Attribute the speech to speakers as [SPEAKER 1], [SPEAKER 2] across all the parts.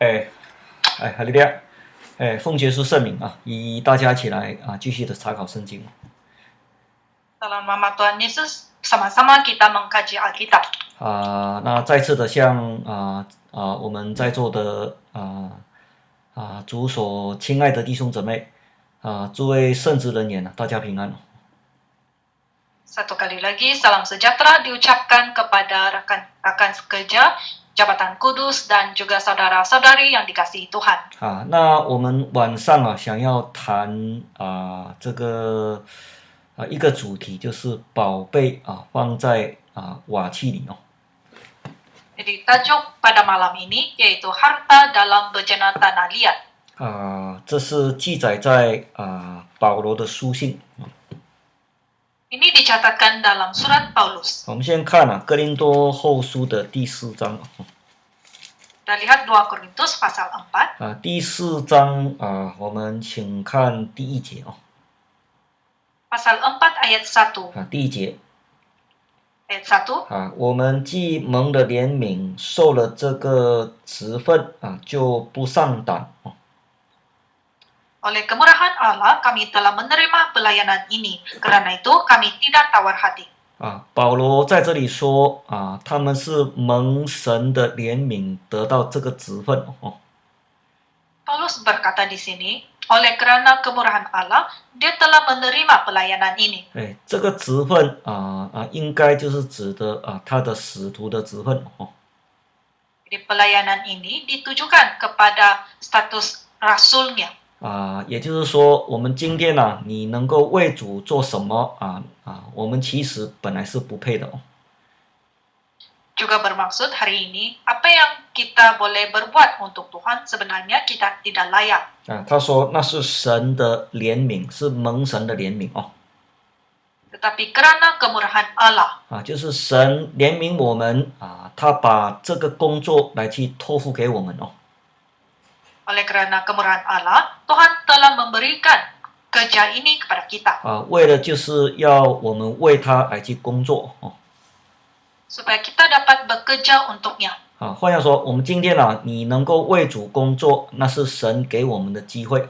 [SPEAKER 1] 哎哈利路亚！奉耶稣圣名啊，以大家一起来啊，继续的查考圣经。
[SPEAKER 2] Dalam nama Tuhan Yesus, sama-sama kita mengkaji Alkitab.
[SPEAKER 1] 那再次的向我们在座的主所亲爱的弟兄姊妹诸位圣职人员大家平安。
[SPEAKER 2] Satu kali lagi, salam sejahtera diucapkan kepada rekan-rekan sekerja, jabatan kudus, dan juga saudara-saudari yang dikasihi Tuhan.
[SPEAKER 1] 那我们晚上想要谈这个一个主题，就是宝贝放在瓦器里哦。
[SPEAKER 2] Jadi tajuk pada malam ini yaitu harta dalam bejana tanah liat.
[SPEAKER 1] 这是记载在保罗的书信。
[SPEAKER 2] Ini dicatatkan dalam surat Paulus.
[SPEAKER 1] 我们先看哥林多后书的第4章。
[SPEAKER 2] Kita lihat 2 Korintus pasal 4.
[SPEAKER 1] 第4章我们请看第1节哦。
[SPEAKER 2] Pasal 4 ayat 1.
[SPEAKER 1] 第1节。
[SPEAKER 2] Ayat 1.
[SPEAKER 1] 我们既蒙了怜悯，受了这个职分就不上胆。
[SPEAKER 2] Oleh kemurahan Allah, kami telah menerima pelayanan ini. Karena itu, kami tidak tawar hati.
[SPEAKER 1] 保罗在这里说他们是蒙神的怜悯得到这个职分。
[SPEAKER 2] Paulus berkata di sini, oleh kerana kemurahan Allah, dia telah menerima pelayanan ini.
[SPEAKER 1] 这个职分应该就是指的他的使徒的职分。
[SPEAKER 2] Jadi pelayanan ini ditujukan kepada status rasulnya.
[SPEAKER 1] 也就是说，我们今天你能够为主做什么我们其实本来是不配的。
[SPEAKER 2] Juga bermaksud hari ini, apa yang kita boleh berbuat untuk Tuhan sebenarnya kita tidak layak.
[SPEAKER 1] 他说那是神的怜悯，是蒙神的怜悯哦。
[SPEAKER 2] Tetapi kerana kemurahan Allah.
[SPEAKER 1] 就是神怜悯我们他把这个工作来去托付给我们哦。
[SPEAKER 2] Oleh kerana kemurahan Allah, Tuhan telah memberikan kerja ini kepada kita.
[SPEAKER 1] 为了就是要我们为他来去工作
[SPEAKER 2] supaya kita dapat bekerja untuknya.
[SPEAKER 1] 换句话说，我们今天你能够为主工作，那是神给我们的机会。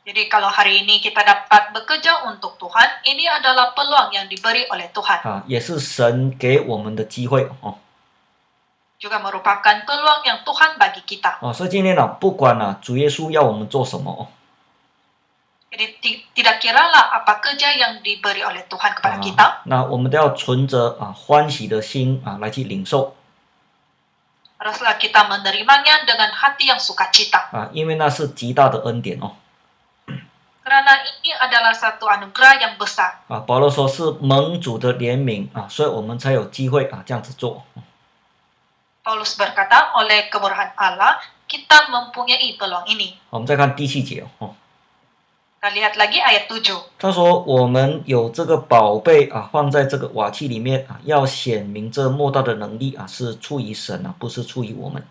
[SPEAKER 2] Jadi kalau hari ini kita dapat bekerja untuk Tuhan, ini adalah peluang yang diberi oleh Tuhan.
[SPEAKER 1] 也是神给我们的机会
[SPEAKER 2] juga merupakan peluang yang Tuhan bagi kita.
[SPEAKER 1] 所以今天不管主耶稣要我们做什么
[SPEAKER 2] Jadi tidak kiralah apa kerja yang diberi oleh Tuhan kepada kita.
[SPEAKER 1] 那我们都要存着欢喜的心来去领受。
[SPEAKER 2] Haruslah kita menerimanya dengan hati yang sukacita.
[SPEAKER 1] 因为那是极大的恩典
[SPEAKER 2] Karena ini adalah satu anugerah yang besar.
[SPEAKER 1] 保罗说是蒙主的怜悯所以我们才有机会这样子做。
[SPEAKER 2] Paulus berkata, oleh kemurahan Allah, kita mempunyai peluang ini.
[SPEAKER 1] 我们再看第7节
[SPEAKER 2] Kita lihat lagi ayat 7.
[SPEAKER 1] 他说我们有这个宝贝放在这个瓦器里面要显明这莫大的能力是出于神不是出于我们。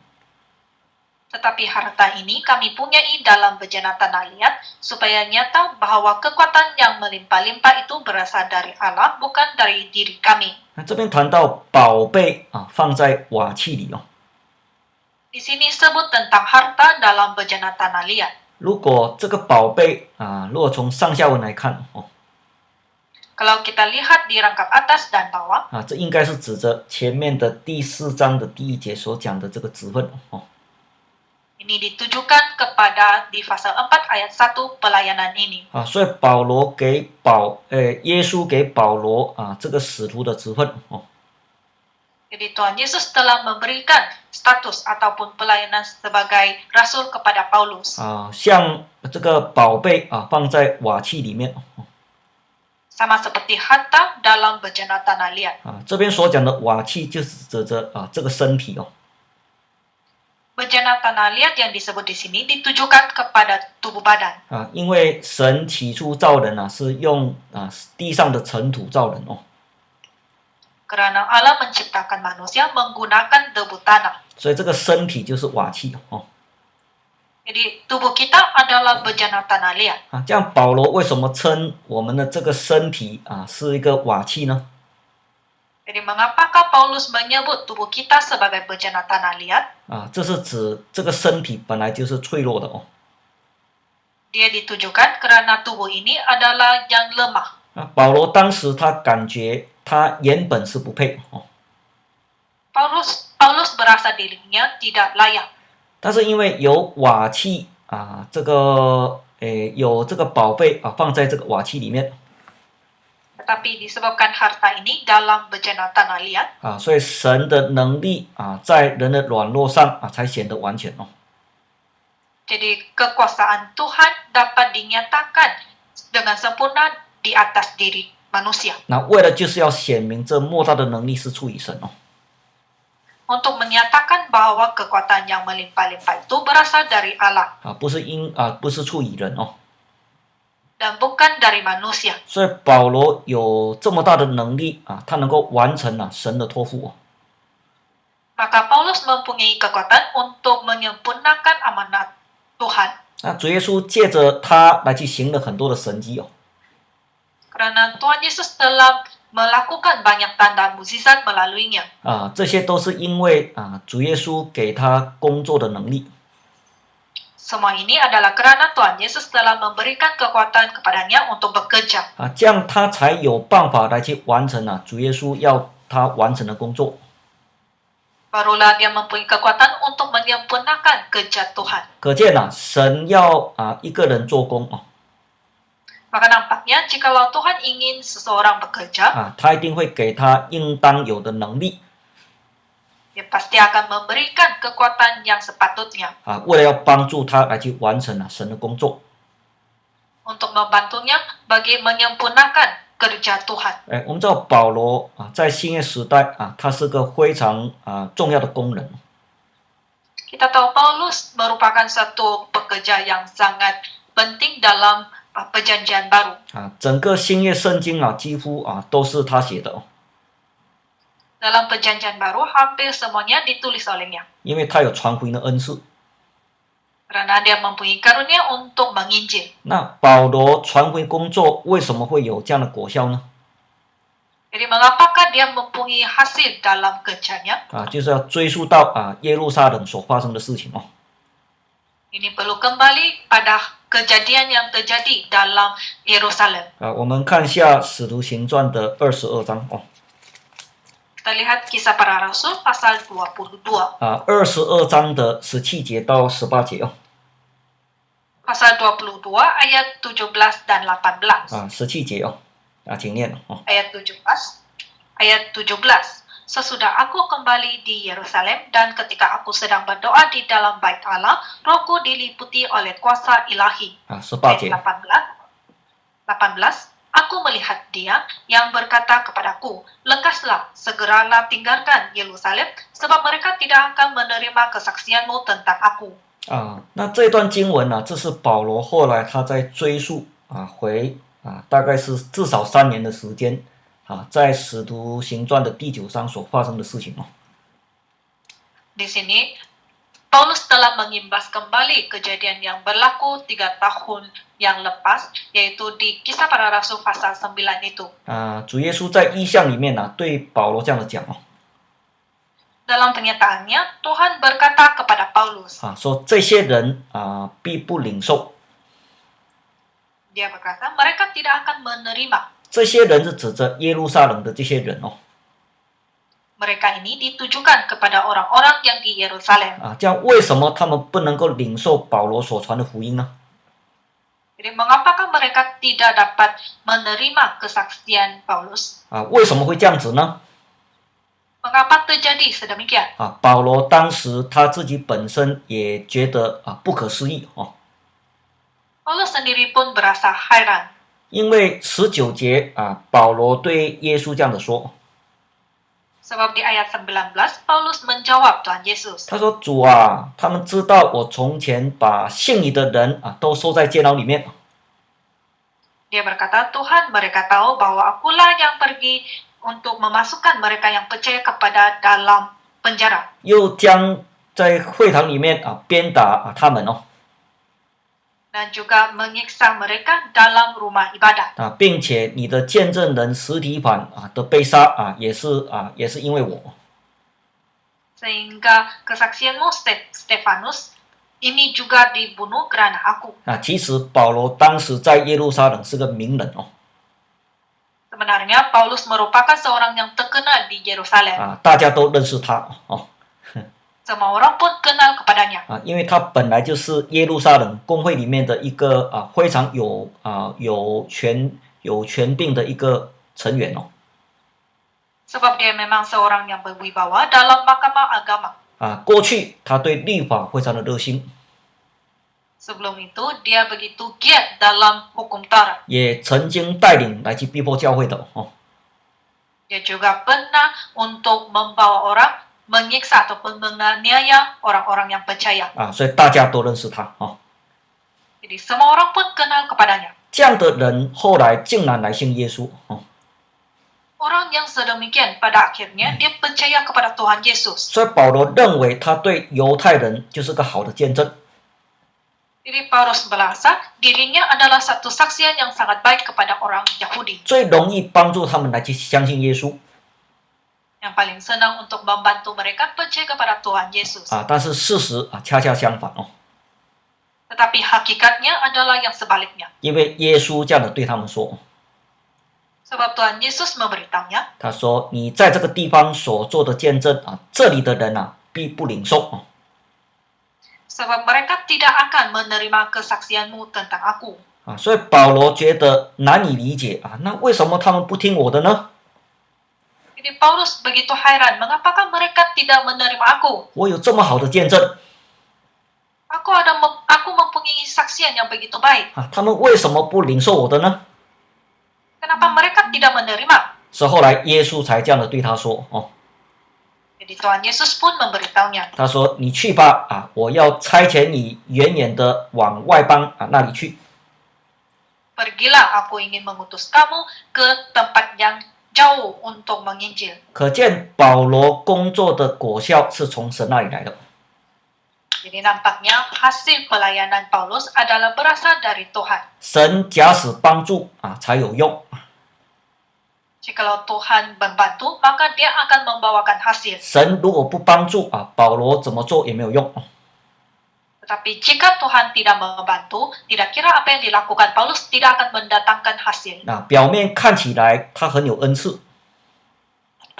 [SPEAKER 2] Tetapi harta ini kami punyai dalam bejana tanah liat, supaya nyata bahwa kekuatan yang melimpah-limpah itu berasal dari Allah, bukan dari diri kami.
[SPEAKER 1] 这边谈到宝贝放在瓦器里
[SPEAKER 2] Di sini sebut tentang harta dalam bejana tanah liat.
[SPEAKER 1] 如果这个宝贝如果从上下文来看
[SPEAKER 2] Kalau kita lihat di rangkap atas dan bawah
[SPEAKER 1] 这应该是指着前面的第4章的第1节所讲的这个职分
[SPEAKER 2] Ini ditujukan kepada di pasal 4 ayat 1 pelayanan ini.
[SPEAKER 1] 所以保罗给耶稣给保罗这个使徒的职分
[SPEAKER 2] Jadi Tuhan Yesus telah memberikan status ataupun pelayanan sebagai rasul kepada Paulus.
[SPEAKER 1] 像这个宝贝放在瓦器里面
[SPEAKER 2] Sama seperti harta dalam bejana tanah liat.
[SPEAKER 1] 这边所讲的瓦器就是指着这个身体
[SPEAKER 2] Bejana tanah liat yang disebut di sini ditujukan kepada tubuh badan.
[SPEAKER 1] 因为神起初造人是用地上的尘土造人
[SPEAKER 2] Karena Allah menciptakan manusia menggunakan debu tanah.
[SPEAKER 1] 所以这个身体就是瓦器
[SPEAKER 2] Jadi tubuh kita adalah bejana tanah liat.
[SPEAKER 1] 这样保罗为什么称我们的这个身体是一个瓦器呢？
[SPEAKER 2] Jadi mengapakah Paulus menyebut tubuh kita sebagai bejana tanah liat?
[SPEAKER 1] 这是指这个身体本来就是脆弱的哦。
[SPEAKER 2] Dia ditujukan karena tubuh ini adalah yang lemah.
[SPEAKER 1] 保罗当时他感觉他原本是不配哦，
[SPEAKER 2] Paulus berasa dirinya tidak layak.
[SPEAKER 1] 但是因为有瓦器有这个宝贝放在这个瓦器里面
[SPEAKER 2] Tetapi disebabkan harta ini dalam bejana tanah liat,
[SPEAKER 1] 所以神的能力在人的软弱上才显得完全哦。
[SPEAKER 2] jadi kekuasaan Tuhan dapat dinyatakan dengan sempurna di atas diri manusia.
[SPEAKER 1] 那为了就是要显明这莫大的能力是出于神哦。
[SPEAKER 2] Untuk menyatakan bahwa kekuatan yang melimpah-limpah itu berasal dari Allah
[SPEAKER 1] 不是出于人哦。
[SPEAKER 2] dan bukan dari manusia.
[SPEAKER 1] 所以保罗有这么大的能力他能够完成神的托付哦。
[SPEAKER 2] Maka Paulus mempunyai kekuatan untuk menyempurnakan amanat Tuhan.
[SPEAKER 1] 那主耶稣借着他来去行了很多的神迹哦。
[SPEAKER 2] Karena Tuhan Yesus telah melakukan banyak tanda mukjizat melaluinya.
[SPEAKER 1] 这些都是因为主耶稣给他工作的能力。
[SPEAKER 2] Semua ini adalah karena Tuhan Yesus telah memberikan kekuatan kepadanya untuk bekerja.
[SPEAKER 1] 这样他才有办法来去完成主耶稣要他完成的工作。
[SPEAKER 2] Barulah dia mempunyai kekuatan untuk menyempurnakan kerja Tuhan.
[SPEAKER 1] 可见神要一个人做工哦。
[SPEAKER 2] Maka nampaknya jikalau Tuhan ingin seseorang bekerja,
[SPEAKER 1] 他一定会给他应当有的能力
[SPEAKER 2] dia pasti akan memberikan kekuatan yang sepatutnya
[SPEAKER 1] 为了要帮助他来去完成神的工作。
[SPEAKER 2] untuk membantunya bagi menyempurnakan kerja Tuhan.
[SPEAKER 1] 我们知道保罗在新约时代他是个非常重要的工人。
[SPEAKER 2] Kita tahu Paulus merupakan satu pekerja yang sangat penting dalam perjanjian baru.
[SPEAKER 1] 整个新约圣经几乎都是他写的哦。
[SPEAKER 2] Dalam perjanjian baru hampir semuanya ditulis olehnya.
[SPEAKER 1] 因为他有传福音的恩赐。
[SPEAKER 2] Karena dia mempunyai karunia untuk menginjil.
[SPEAKER 1] 那保罗传福音工作为什么会有这样的果效呢？
[SPEAKER 2] Jadi mengapakah dia mempunyai hasil dalam kerjanya?
[SPEAKER 1] 就是要追溯到耶路撒冷所发生的事情哦。
[SPEAKER 2] Ini perlu kembali pada kejadian yang terjadi dalam Yerusalem.
[SPEAKER 1] 我们看一下使徒行传的22章哦。
[SPEAKER 2] Kita lihat kisah para rasul pasal 22.
[SPEAKER 1] 22章的17节到18节哦。
[SPEAKER 2] Pasal 22 ayat 17 dan 18.
[SPEAKER 1] 17节哦。请念哦。
[SPEAKER 2] Ayat 17. Sesudah aku kembali di Yerusalem dan ketika aku sedang berdoa di dalam bait Allah, rohku diliputi oleh kuasa ilahi.
[SPEAKER 1] 18节。
[SPEAKER 2] 18. Aku melihat dia yang berkata kepadaku, lekaslah, segeralah tinggalkan Yerusalem, sebab mereka tidak akan menerima kesaksianmu tentang aku.
[SPEAKER 1] 那这段经文这是保罗后来他在追溯回大概是至少3年的时间在使徒行传的第9章所发生的事情哦。
[SPEAKER 2] Di sini Paulus telah mengimbas kembali kejadian yang berlaku 3 tahun yang lepas, yaitu di kisah para rasul pasal 9 itu.
[SPEAKER 1] 主耶稣在异象里面对保罗这样的讲哦。
[SPEAKER 2] Dalam penyataannya, Tuhan berkata kepada Paulus.
[SPEAKER 1] 说这些人必不领受。
[SPEAKER 2] Dia berkata, mereka tidak akan menerima.
[SPEAKER 1] 这些人是指着耶路撒冷的这些人哦。
[SPEAKER 2] Mereka ini ditujukan kepada orang-orang yang di Yerusalem.
[SPEAKER 1] 这样为什么他们不能够领受保罗所传的福音呢？
[SPEAKER 2] Jadi mengapakah mereka tidak dapat menerima kesaksian Paulus?
[SPEAKER 1] 为什么会这样子呢？
[SPEAKER 2] Mengapa terjadi sedemikian?
[SPEAKER 1] 保罗当时他自己本身也觉得不可思议哦。
[SPEAKER 2] Paulus sendiri pun berasa heran.
[SPEAKER 1] 因为19节保罗对耶稣这样的说。
[SPEAKER 2] Sebab di ayat 19, Paulus menjawab Tuhan Yesus.
[SPEAKER 1] 他说：“主他们知道我从前把信你的人都收在监牢里面。”
[SPEAKER 2] Dia berkata, Tuhan, mereka tahu bahwa akulah yang pergi untuk memasukkan mereka yang percaya kepada dalam penjara.
[SPEAKER 1] 又将在会堂里面鞭打他们哦。
[SPEAKER 2] Dan juga menyiksa mereka dalam rumah ibadat.
[SPEAKER 1] 并且你的见证人实体反的被杀也是因为我。
[SPEAKER 2] Sehingga kesaksianmu Stefanus ini juga dibunuh karena aku.
[SPEAKER 1] 其实保罗当时在耶路撒冷是个名人哦。
[SPEAKER 2] Sebenarnya Paulus merupakan seorang yang terkenal di Yerusalem.
[SPEAKER 1] 大家都认识他哦。
[SPEAKER 2] Semua orang pun kenal kepadanya.
[SPEAKER 1] 因为他本来就是耶路撒冷公会里面的一个非常有权柄的一个成员哦。
[SPEAKER 2] Sebab dia memang seorang yang berwibawa dalam mahkamah agama.
[SPEAKER 1] 过去他对律法非常的热心。
[SPEAKER 2] Sebelum itu dia begitu giat dalam hukum Taurat.
[SPEAKER 1] 也曾经带领来去逼迫教会的哦。
[SPEAKER 2] Dia juga pernah untuk membawa orang menyiksa ataupun menganiaya orang-orang yang percaya.
[SPEAKER 1] 所以大家都认识他哦。
[SPEAKER 2] Jadi semua orang pun kenal kepadanya.
[SPEAKER 1] 这样的人后来竟然来信耶稣哦。
[SPEAKER 2] Orang yang sedemikian pada akhirnya dia percaya kepada Tuhan Yesus.
[SPEAKER 1] 所以保罗认为他对犹太人就是个好的见证。
[SPEAKER 2] Jadi Paulus merasa dirinya adalah satu saksian yang sangat baik kepada orang Yahudi.
[SPEAKER 1] 最容易帮助他们来去相信耶稣。
[SPEAKER 2] Yang paling senang untuk membantu mereka percaya kepada Tuhan Yesus.
[SPEAKER 1] 但是事实恰恰相反哦。
[SPEAKER 2] Tetapi hakikatnya adalah yang sebaliknya.
[SPEAKER 1] 因为耶稣这样的对他们说。
[SPEAKER 2] Sebab Tuhan Yesus memberitahunya.
[SPEAKER 1] 他说：“你在这个地方所做的见证这里的人必不领受。”
[SPEAKER 2] Sebab mereka tidak akan menerima kesaksianmu tentang aku.
[SPEAKER 1] 所以保罗觉得难以理解那为什么他们不听我的呢？
[SPEAKER 2] Jadi Paulus begitu heran, mengapakah mereka tidak menerima aku?
[SPEAKER 1] 我有这么好的见证，
[SPEAKER 2] Aku mempunyai saksian yang begitu baik.
[SPEAKER 1] 他们为什么不领受我的呢？
[SPEAKER 2] Kenapa mereka tidak menerima?
[SPEAKER 1] 所以后来耶稣才这样的对他说
[SPEAKER 2] Jadi Tuhan Yesus pun memberitahunya.
[SPEAKER 1] 他说：“你去吧我要差遣你远远的往外邦那里去。”
[SPEAKER 2] Pergilah, aku ingin mengutus kamu ke tempat yang jauh untuk menginjil.
[SPEAKER 1] 可见保罗工作的果效是从神那里来的。
[SPEAKER 2] Jadi nampaknya hasil pelayanan Paulus adalah berasal dari Tuhan.
[SPEAKER 1] 神假使帮助才有用。
[SPEAKER 2] Jikalau Tuhan membantu, maka dia akan membawakan hasil.
[SPEAKER 1] 神如果不帮助保罗怎么做也没有用。
[SPEAKER 2] Tetapi jika Tuhan tidak membantu, tidak kira apa yang dilakukan Paulus tidak akan mendatangkan hasil.
[SPEAKER 1] 表面看起来他很有恩赐。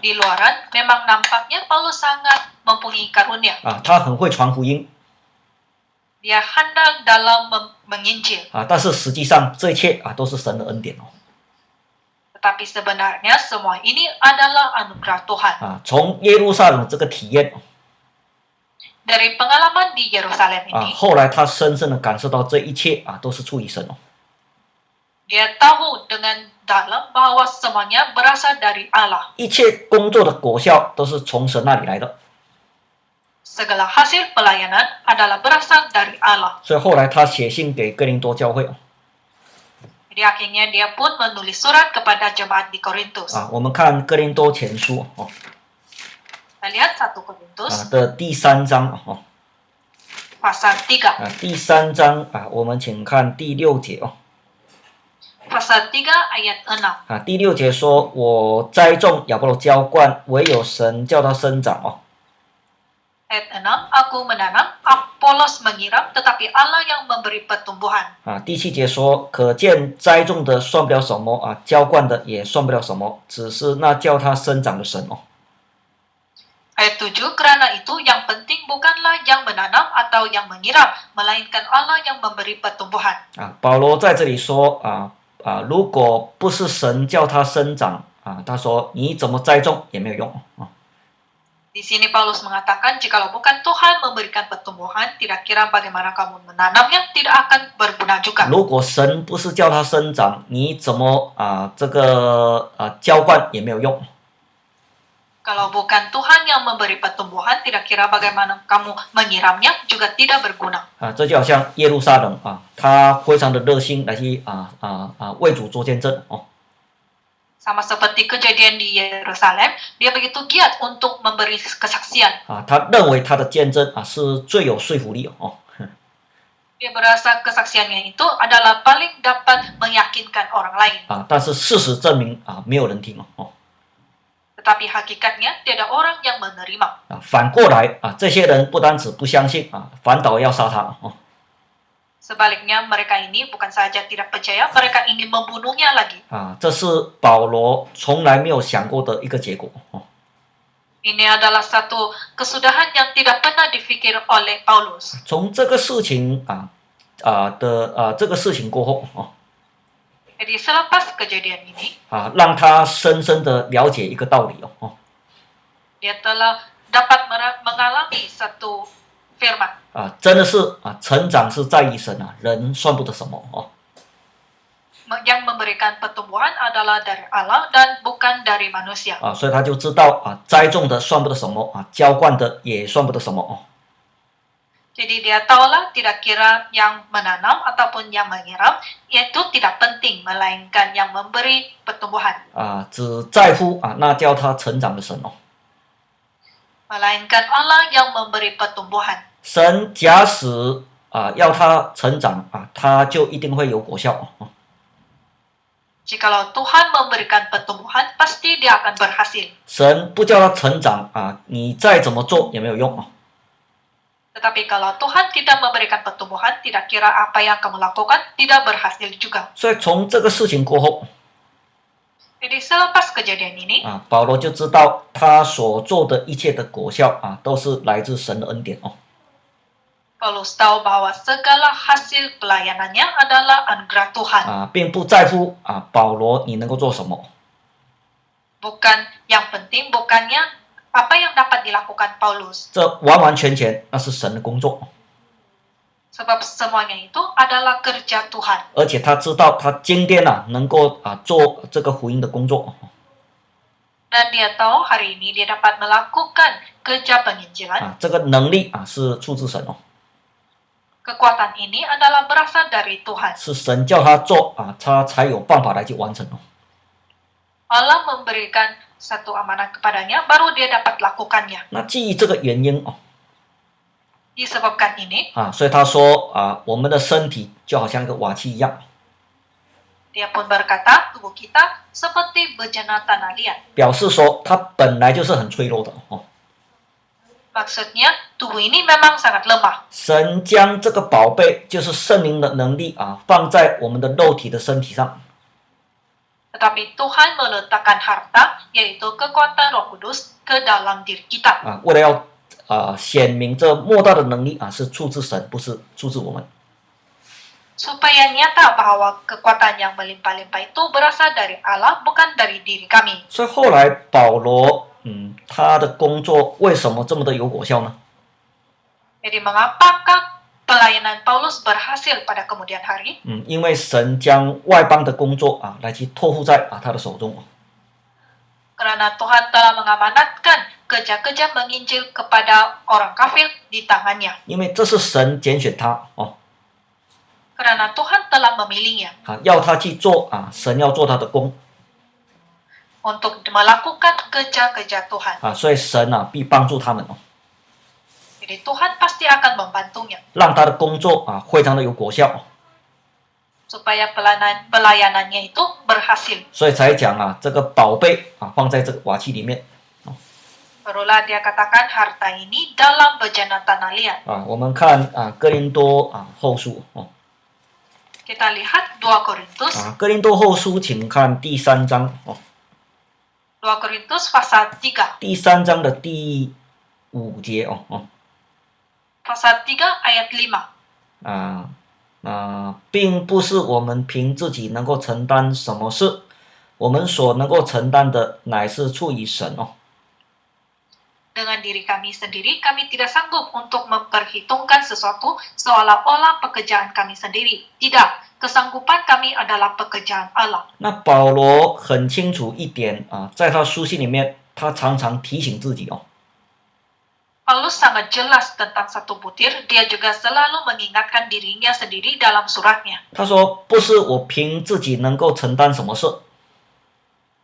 [SPEAKER 2] Di luaran, memang nampaknya Paulus sangat mempunyai karunia.
[SPEAKER 1] 他很会传福音。
[SPEAKER 2] Dia handal dalam menginjil.
[SPEAKER 1] 但是实际上这一切都是神的恩典。
[SPEAKER 2] Tetapi sebenarnya semua ini adalah anugerah Tuhan.
[SPEAKER 1] 从耶路撒冷这个体验
[SPEAKER 2] Dari pengalaman di Yerusalem ini,
[SPEAKER 1] 后来他深深的感受到这一切都是出于神。
[SPEAKER 2] dia tahu dengan dalam bahwa semuanya berasal dari Allah.
[SPEAKER 1] 一切工作的果效都是从神那里来的。
[SPEAKER 2] Segala hasil pelayanan adalah berasal dari Allah.
[SPEAKER 1] 所以后来他写信给哥林多教会。
[SPEAKER 2] Jadi akhirnya dia pun menulis surat kepada jemaat di Korintus.
[SPEAKER 1] 我们看哥林多前书
[SPEAKER 2] Kita lihat 1 Korintus
[SPEAKER 1] 的第3章
[SPEAKER 2] pasal 3.
[SPEAKER 1] 第3章我们请看第6节
[SPEAKER 2] Pasal 3 ayat 6.
[SPEAKER 1] 第6节说：“我栽种，亚波罗浇灌，唯有神叫它生长。”
[SPEAKER 2] Ayat 6, aku menanam, Apolos menyiram, tetapi Allah yang memberi pertumbuhan.
[SPEAKER 1] 第7节说：“可见栽种的算不了什么浇灌的也算不了什么，只是那叫它生长的神。”
[SPEAKER 2] Ayat 7, karena itu yang penting bukanlah yang menanam atau yang menyiram, melainkan Allah yang memberi pertumbuhan.
[SPEAKER 1] 保罗在这里说如果不是神叫它生长他说你怎么栽种也没有用。
[SPEAKER 2] Di sini Paulus mengatakan, jikalau bukan Tuhan memberikan pertumbuhan, tidak kira bagaimana kamu menanamnya, tidak akan berguna juga.
[SPEAKER 1] 如果神不是叫它生长，你怎么这个浇灌也没有用。
[SPEAKER 2] Kalau bukan Tuhan yang memberi pertumbuhan, tidak kira bagaimana kamu menyiramnya, juga tidak berguna.
[SPEAKER 1] 这就好像耶路撒冷他非常的热心来去为主做见证。
[SPEAKER 2] Sama seperti kejadian di Yerusalem, dia begitu giat untuk memberi kesaksian.
[SPEAKER 1] 他认为他的见证是最有说服力。
[SPEAKER 2] Dia berasa kesaksiannya itu adalah paling dapat meyakinkan orang lain.
[SPEAKER 1] 但是事实证明没有人听。
[SPEAKER 2] Tetapi hakikatnya tiada orang yang menerima.
[SPEAKER 1] 反过来这些人不单止不相信反倒要杀他。
[SPEAKER 2] Sebaliknya mereka ini bukan saja tidak percaya, mereka ingin membunuhnya lagi.
[SPEAKER 1] 这是保罗从来没有想过的一个结果。
[SPEAKER 2] Ini adalah satu kesudahan yang tidak pernah dipikir oleh Paulus.
[SPEAKER 1] 从这个事情这个事情过后
[SPEAKER 2] Jadi selepas kejadian ini,
[SPEAKER 1] 让他深深的了解一个道理
[SPEAKER 2] dia telah dapat mengalami satu firman.
[SPEAKER 1] 真的是成长是在于神人算不得什么
[SPEAKER 2] Yang memberikan pertumbuhan adalah dari Allah dan bukan dari manusia.
[SPEAKER 1] 所以他就知道栽种的算不得什么浇灌的也算不得什么
[SPEAKER 2] Jadi dia tahulah tidak kira yang menanam ataupun yang menyiram itu tidak penting, melainkan yang memberi pertumbuhan.
[SPEAKER 1] 只在乎那叫他成长的神
[SPEAKER 2] Melainkan Allah yang memberi pertumbuhan.
[SPEAKER 1] 神假使要他成长他就一定会有果效
[SPEAKER 2] Jikalau Tuhan memberikan pertumbuhan, pasti dia akan berhasil.
[SPEAKER 1] 神不叫他成长你再怎么做也没有用
[SPEAKER 2] Tetapi kalau Tuhan tidak memberikan pertumbuhan, tidak kira apa yang kamu lakukan, tidak berhasil juga.
[SPEAKER 1] 所以从这个事情过后
[SPEAKER 2] Jadi selepas kejadian ini,
[SPEAKER 1] 保罗就知道他所做的一切的果效都是来自神的恩典
[SPEAKER 2] Paulus tahu bahwa segala hasil pelayanannya adalah anugerah Tuhan.
[SPEAKER 1] 并不在乎保罗你能够做什么
[SPEAKER 2] Bukan yang penting, bukannya apa yang dapat dilakukan Paulus.
[SPEAKER 1] 这完完全全那是神的工作
[SPEAKER 2] Sebab semuanya itu adalah kerja Tuhan.
[SPEAKER 1] 而且他知道他今天能够做这个福音的工作
[SPEAKER 2] Dan dia tahu hari ini dia dapat melakukan kerja penginjilan.
[SPEAKER 1] 这个能力是出自神
[SPEAKER 2] Kekuatan ini adalah berasal dari Tuhan.
[SPEAKER 1] 是神叫他做他才有办法来去完成
[SPEAKER 2] Allah memberikan satu amanat kepadanya, baru dia dapat lakukannya.
[SPEAKER 1] 那基于这个原因
[SPEAKER 2] Disebabkan ini,
[SPEAKER 1] 所以他说我们的身体就好像一个瓦器一样
[SPEAKER 2] dia pun berkata tubuh kita seperti bejana tanah liat.
[SPEAKER 1] 表示说它本来就是很脆弱的
[SPEAKER 2] Maksudnya tubuh ini memang sangat lemah.
[SPEAKER 1] 神将这个宝贝就是圣灵的能力放在我们的肉体的身体上
[SPEAKER 2] Tetapi Tuhan meletakkan harta, yaitu kekuatan Roh Kudus, ke dalam diri kita.
[SPEAKER 1] 为了要显明这莫大的能力是出自神，不是出自我们。
[SPEAKER 2] Supaya nyata bahwa kekuatan yang melimpah-limpah itu berasal dari Allah, bukan dari diri kami.
[SPEAKER 1] 所以后来保罗他的工作为什么这么的有果效呢？
[SPEAKER 2] Jadi mengapakah pelayanan Paulus berhasil pada kemudian hari?
[SPEAKER 1] 因为神将外邦的工作来去托付在他的手中
[SPEAKER 2] Karena Tuhan telah mengamanatkan kerja-kerja menginjil kepada orang kafir di tangannya.
[SPEAKER 1] 因为这是神拣选他
[SPEAKER 2] Karena Tuhan telah memilihnya
[SPEAKER 1] 要他去做神要做他的工
[SPEAKER 2] untuk melakukan kerja-kerja Tuhan.
[SPEAKER 1] 所以神必帮助他们
[SPEAKER 2] Jadi Tuhan pasti akan membantunya
[SPEAKER 1] 让他的工作非常的有果效
[SPEAKER 2] supaya pelayanannya itu berhasil.
[SPEAKER 1] 所以才讲这个宝贝放在这个瓦器里面
[SPEAKER 2] Barulah dia katakan harta ini dalam bejana tanah liat.
[SPEAKER 1] 我们看哥林多后书
[SPEAKER 2] Kita lihat 2 Korintus.
[SPEAKER 1] 哥林多后书请看第3章
[SPEAKER 2] 2 Korintus pasal 3.
[SPEAKER 1] 第3章的第5节
[SPEAKER 2] Pasal 3 ayat 5.
[SPEAKER 1] 并不是我们凭自己能够承担什么事，我们所能够承担的乃是出于神
[SPEAKER 2] Dengan diri kami sendiri, kami tidak sanggup untuk memperhitungkan sesuatu seolah-olah pekerjaan kami sendiri. Tidak, kesanggupan kami adalah pekerjaan Allah.
[SPEAKER 1] 那保罗很清楚一点在他书信里面，他常常提醒自己
[SPEAKER 2] Paulus sangat jelas tentang satu butir, dia juga selalu mengingatkan dirinya sendiri dalam suratnya.
[SPEAKER 1] 他说不是我凭自己能够承担什么事，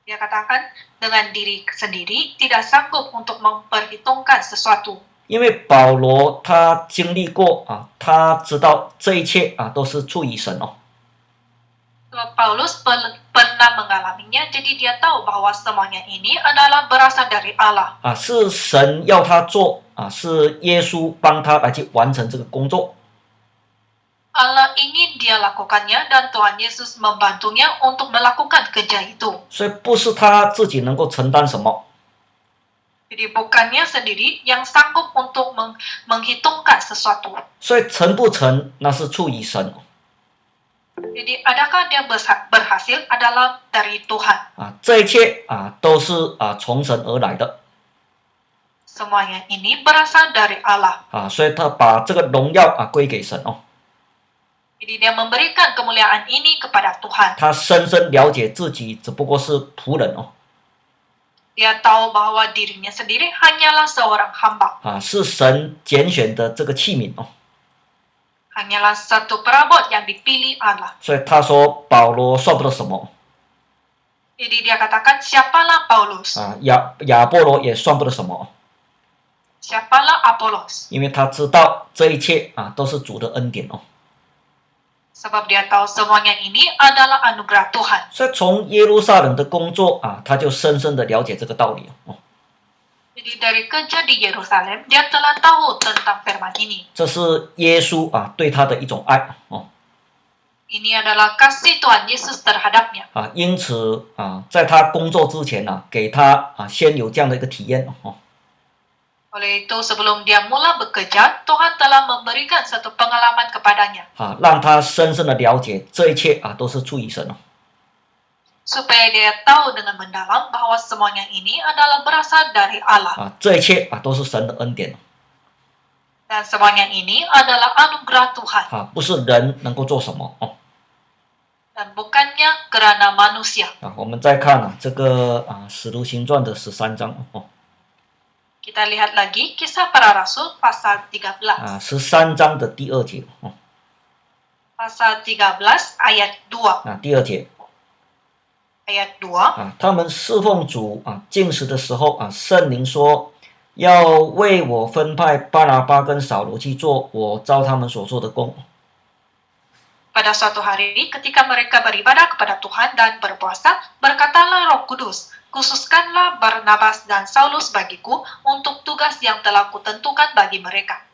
[SPEAKER 2] Dia katakan, dengan diri sendiri tidak sanggup untuk memperhitungkan sesuatu.
[SPEAKER 1] 因为保罗他经历过他知道这一切都是出于神
[SPEAKER 2] Paulus pernah mengalaminya, jadi dia tahu bahwa semuanya ini adalah berasal dari Allah.
[SPEAKER 1] 是神要他做是耶稣帮他来去完成这个工作。
[SPEAKER 2] Allah ingin dia lakukannya dan Tuhan Yesus membantunya untuk melakukan kerja itu.
[SPEAKER 1] 所以不是他自己能够承担什么，
[SPEAKER 2] Jadi bukannya sendiri yang sanggup untuk menghitungkan sesuatu.
[SPEAKER 1] 所以成不成那是出于神
[SPEAKER 2] Jadi adakah dia berhasil adalah dari Tuhan.
[SPEAKER 1] 这一切都是从神而来的
[SPEAKER 2] Semuanya ini berasal dari Allah.
[SPEAKER 1] 所以他把这个荣耀归给神哦。
[SPEAKER 2] Jadi dia memberikan kemuliaan ini kepada Tuhan.
[SPEAKER 1] 他深深了解自己只不过是仆人哦，
[SPEAKER 2] Dia tahu bahwa dirinya sendiri hanyalah seorang hamba.
[SPEAKER 1] 是神拣选的这个器皿哦。
[SPEAKER 2] Hanyalah satu perabot yang dipilih Allah.
[SPEAKER 1] 所以他说保罗算不得什么
[SPEAKER 2] Jadi dia katakan, siapalah Paulus?
[SPEAKER 1] 亚波罗也算不得什么，
[SPEAKER 2] Siapalah Apolos?
[SPEAKER 1] 因为他知道这一切都是主的恩典哦。
[SPEAKER 2] Sebab dia tahu semuanya ini adalah anugerah Tuhan.
[SPEAKER 1] 所以从耶路撒冷的工作他就深深的了解这个道理哦。
[SPEAKER 2] Jadi dari kerja di Yerusalem, dia telah tahu tentang firman ini.
[SPEAKER 1] 这是耶稣对他的一种爱哦。
[SPEAKER 2] Ini adalah kasih Tuhan Yesus terhadapnya.
[SPEAKER 1] 因此在他工作之前给他先有这样的一个体验哦。
[SPEAKER 2] Oleh itu, sebelum dia mula bekerja, Tuhan telah memberikan satu pengalaman kepadanya.
[SPEAKER 1] 让他深深的了解这一切都是出于神哦。
[SPEAKER 2] Supaya dia tahu dengan mendalam bahwa semuanya ini adalah berasal dari Allah.
[SPEAKER 1] 这一切都是神的恩典
[SPEAKER 2] Dan semuanya ini adalah anugerah Tuhan.
[SPEAKER 1] 不是人能够做什么哦。
[SPEAKER 2] Dan bukannya kerana manusia.
[SPEAKER 1] 我们再看这个使徒行传的13章哦。
[SPEAKER 2] Kita lihat lagi Kisah Para Rasul pasal 13.
[SPEAKER 1] 13章的第2节哦。
[SPEAKER 2] Pasal 13 ayat 2.
[SPEAKER 1] 第2节
[SPEAKER 2] Ayat 2.
[SPEAKER 1] 他们侍奉主禁食的时候圣灵说要为我分派巴拿巴跟扫罗去做我照他们所做的工。
[SPEAKER 2] Pada suatu hari ketika mereka beribadah kepada Tuhan dan berpuasa, berkatalah Roh Kudus, khususkanlah Barnabas dan Saulus bagiku untuk tugas yang telah kutentukan bagi mereka.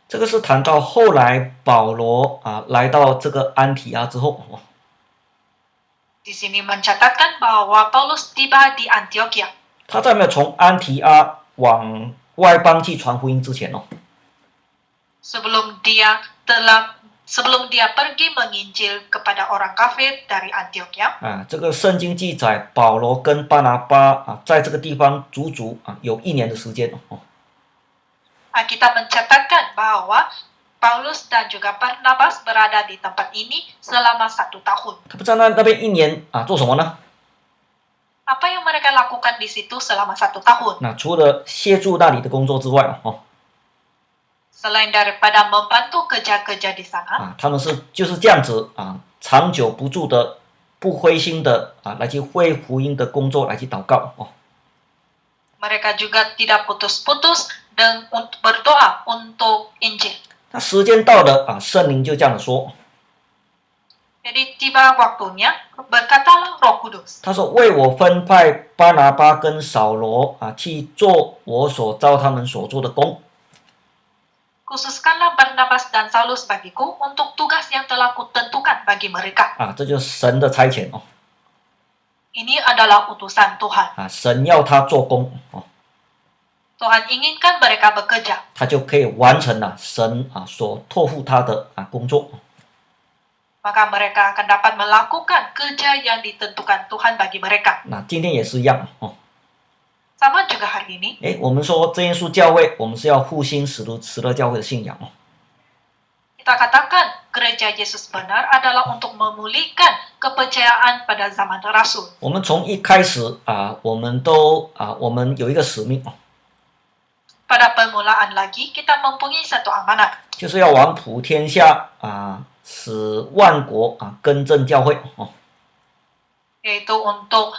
[SPEAKER 1] 这个是谈到后来保罗来到这个安提阿之后
[SPEAKER 2] Di sini mencatatkan bahwa Paulus tiba di Antioquia.
[SPEAKER 1] 他在没有从安提阿往外邦去传福音之前
[SPEAKER 2] Sebelum dia pergi menginjil kepada orang kafir dari Antioquia.
[SPEAKER 1] 这个圣经记载保罗跟巴拿巴在这个地方足足有1年的时间
[SPEAKER 2] Kita mencatatkan bahwa Paulus dan juga Barnabas berada di tempat ini selama 1 tahun.
[SPEAKER 1] 他们在那边1年做什么呢？
[SPEAKER 2] Apa yang mereka lakukan di situ selama 1 tahun?
[SPEAKER 1] 除了协助那里的工作之外
[SPEAKER 2] Selain daripada membantu kerja-kerja di sana,
[SPEAKER 1] 他们就是这样子长久不住的不灰心的来去为福音的工作来去祷告
[SPEAKER 2] mereka juga tidak putus-putus dan berdoa untuk Injil.
[SPEAKER 1] 那时间到了圣灵就这样的说
[SPEAKER 2] Jadi tiba waktunya, berkatalah Roh Kudus.
[SPEAKER 1] 他说为我分派巴拿巴跟扫罗去做我所召他们所做的工。
[SPEAKER 2] Khususkanlah Barnabas dan Saulus bagiku untuk tugas yang telah kutentukan bagi mereka.
[SPEAKER 1] 这就是神的差遣
[SPEAKER 2] Ini adalah utusan Tuhan.
[SPEAKER 1] 神要他做工
[SPEAKER 2] Tuhan inginkan mereka bekerja.
[SPEAKER 1] 他就可以完成神所托付他的工作。
[SPEAKER 2] Maka mereka akan dapat melakukan kerja yang ditentukan Tuhan bagi mereka.
[SPEAKER 1] 今天也是一样
[SPEAKER 2] Sama juga hari ini.
[SPEAKER 1] 我们说真耶稣教会我们是要复兴使徒慈乐教会的信仰
[SPEAKER 2] Kita katakan gereja Yesus benar adalah untuk memulihkan kepercayaan pada zaman Rasul.
[SPEAKER 1] 我们从一开始我们有一个使命
[SPEAKER 2] Pada permulaan lagi kita mempunyai satu amanat.
[SPEAKER 1] 就是要往普天下使万国更正教会
[SPEAKER 2] Yaitu untuk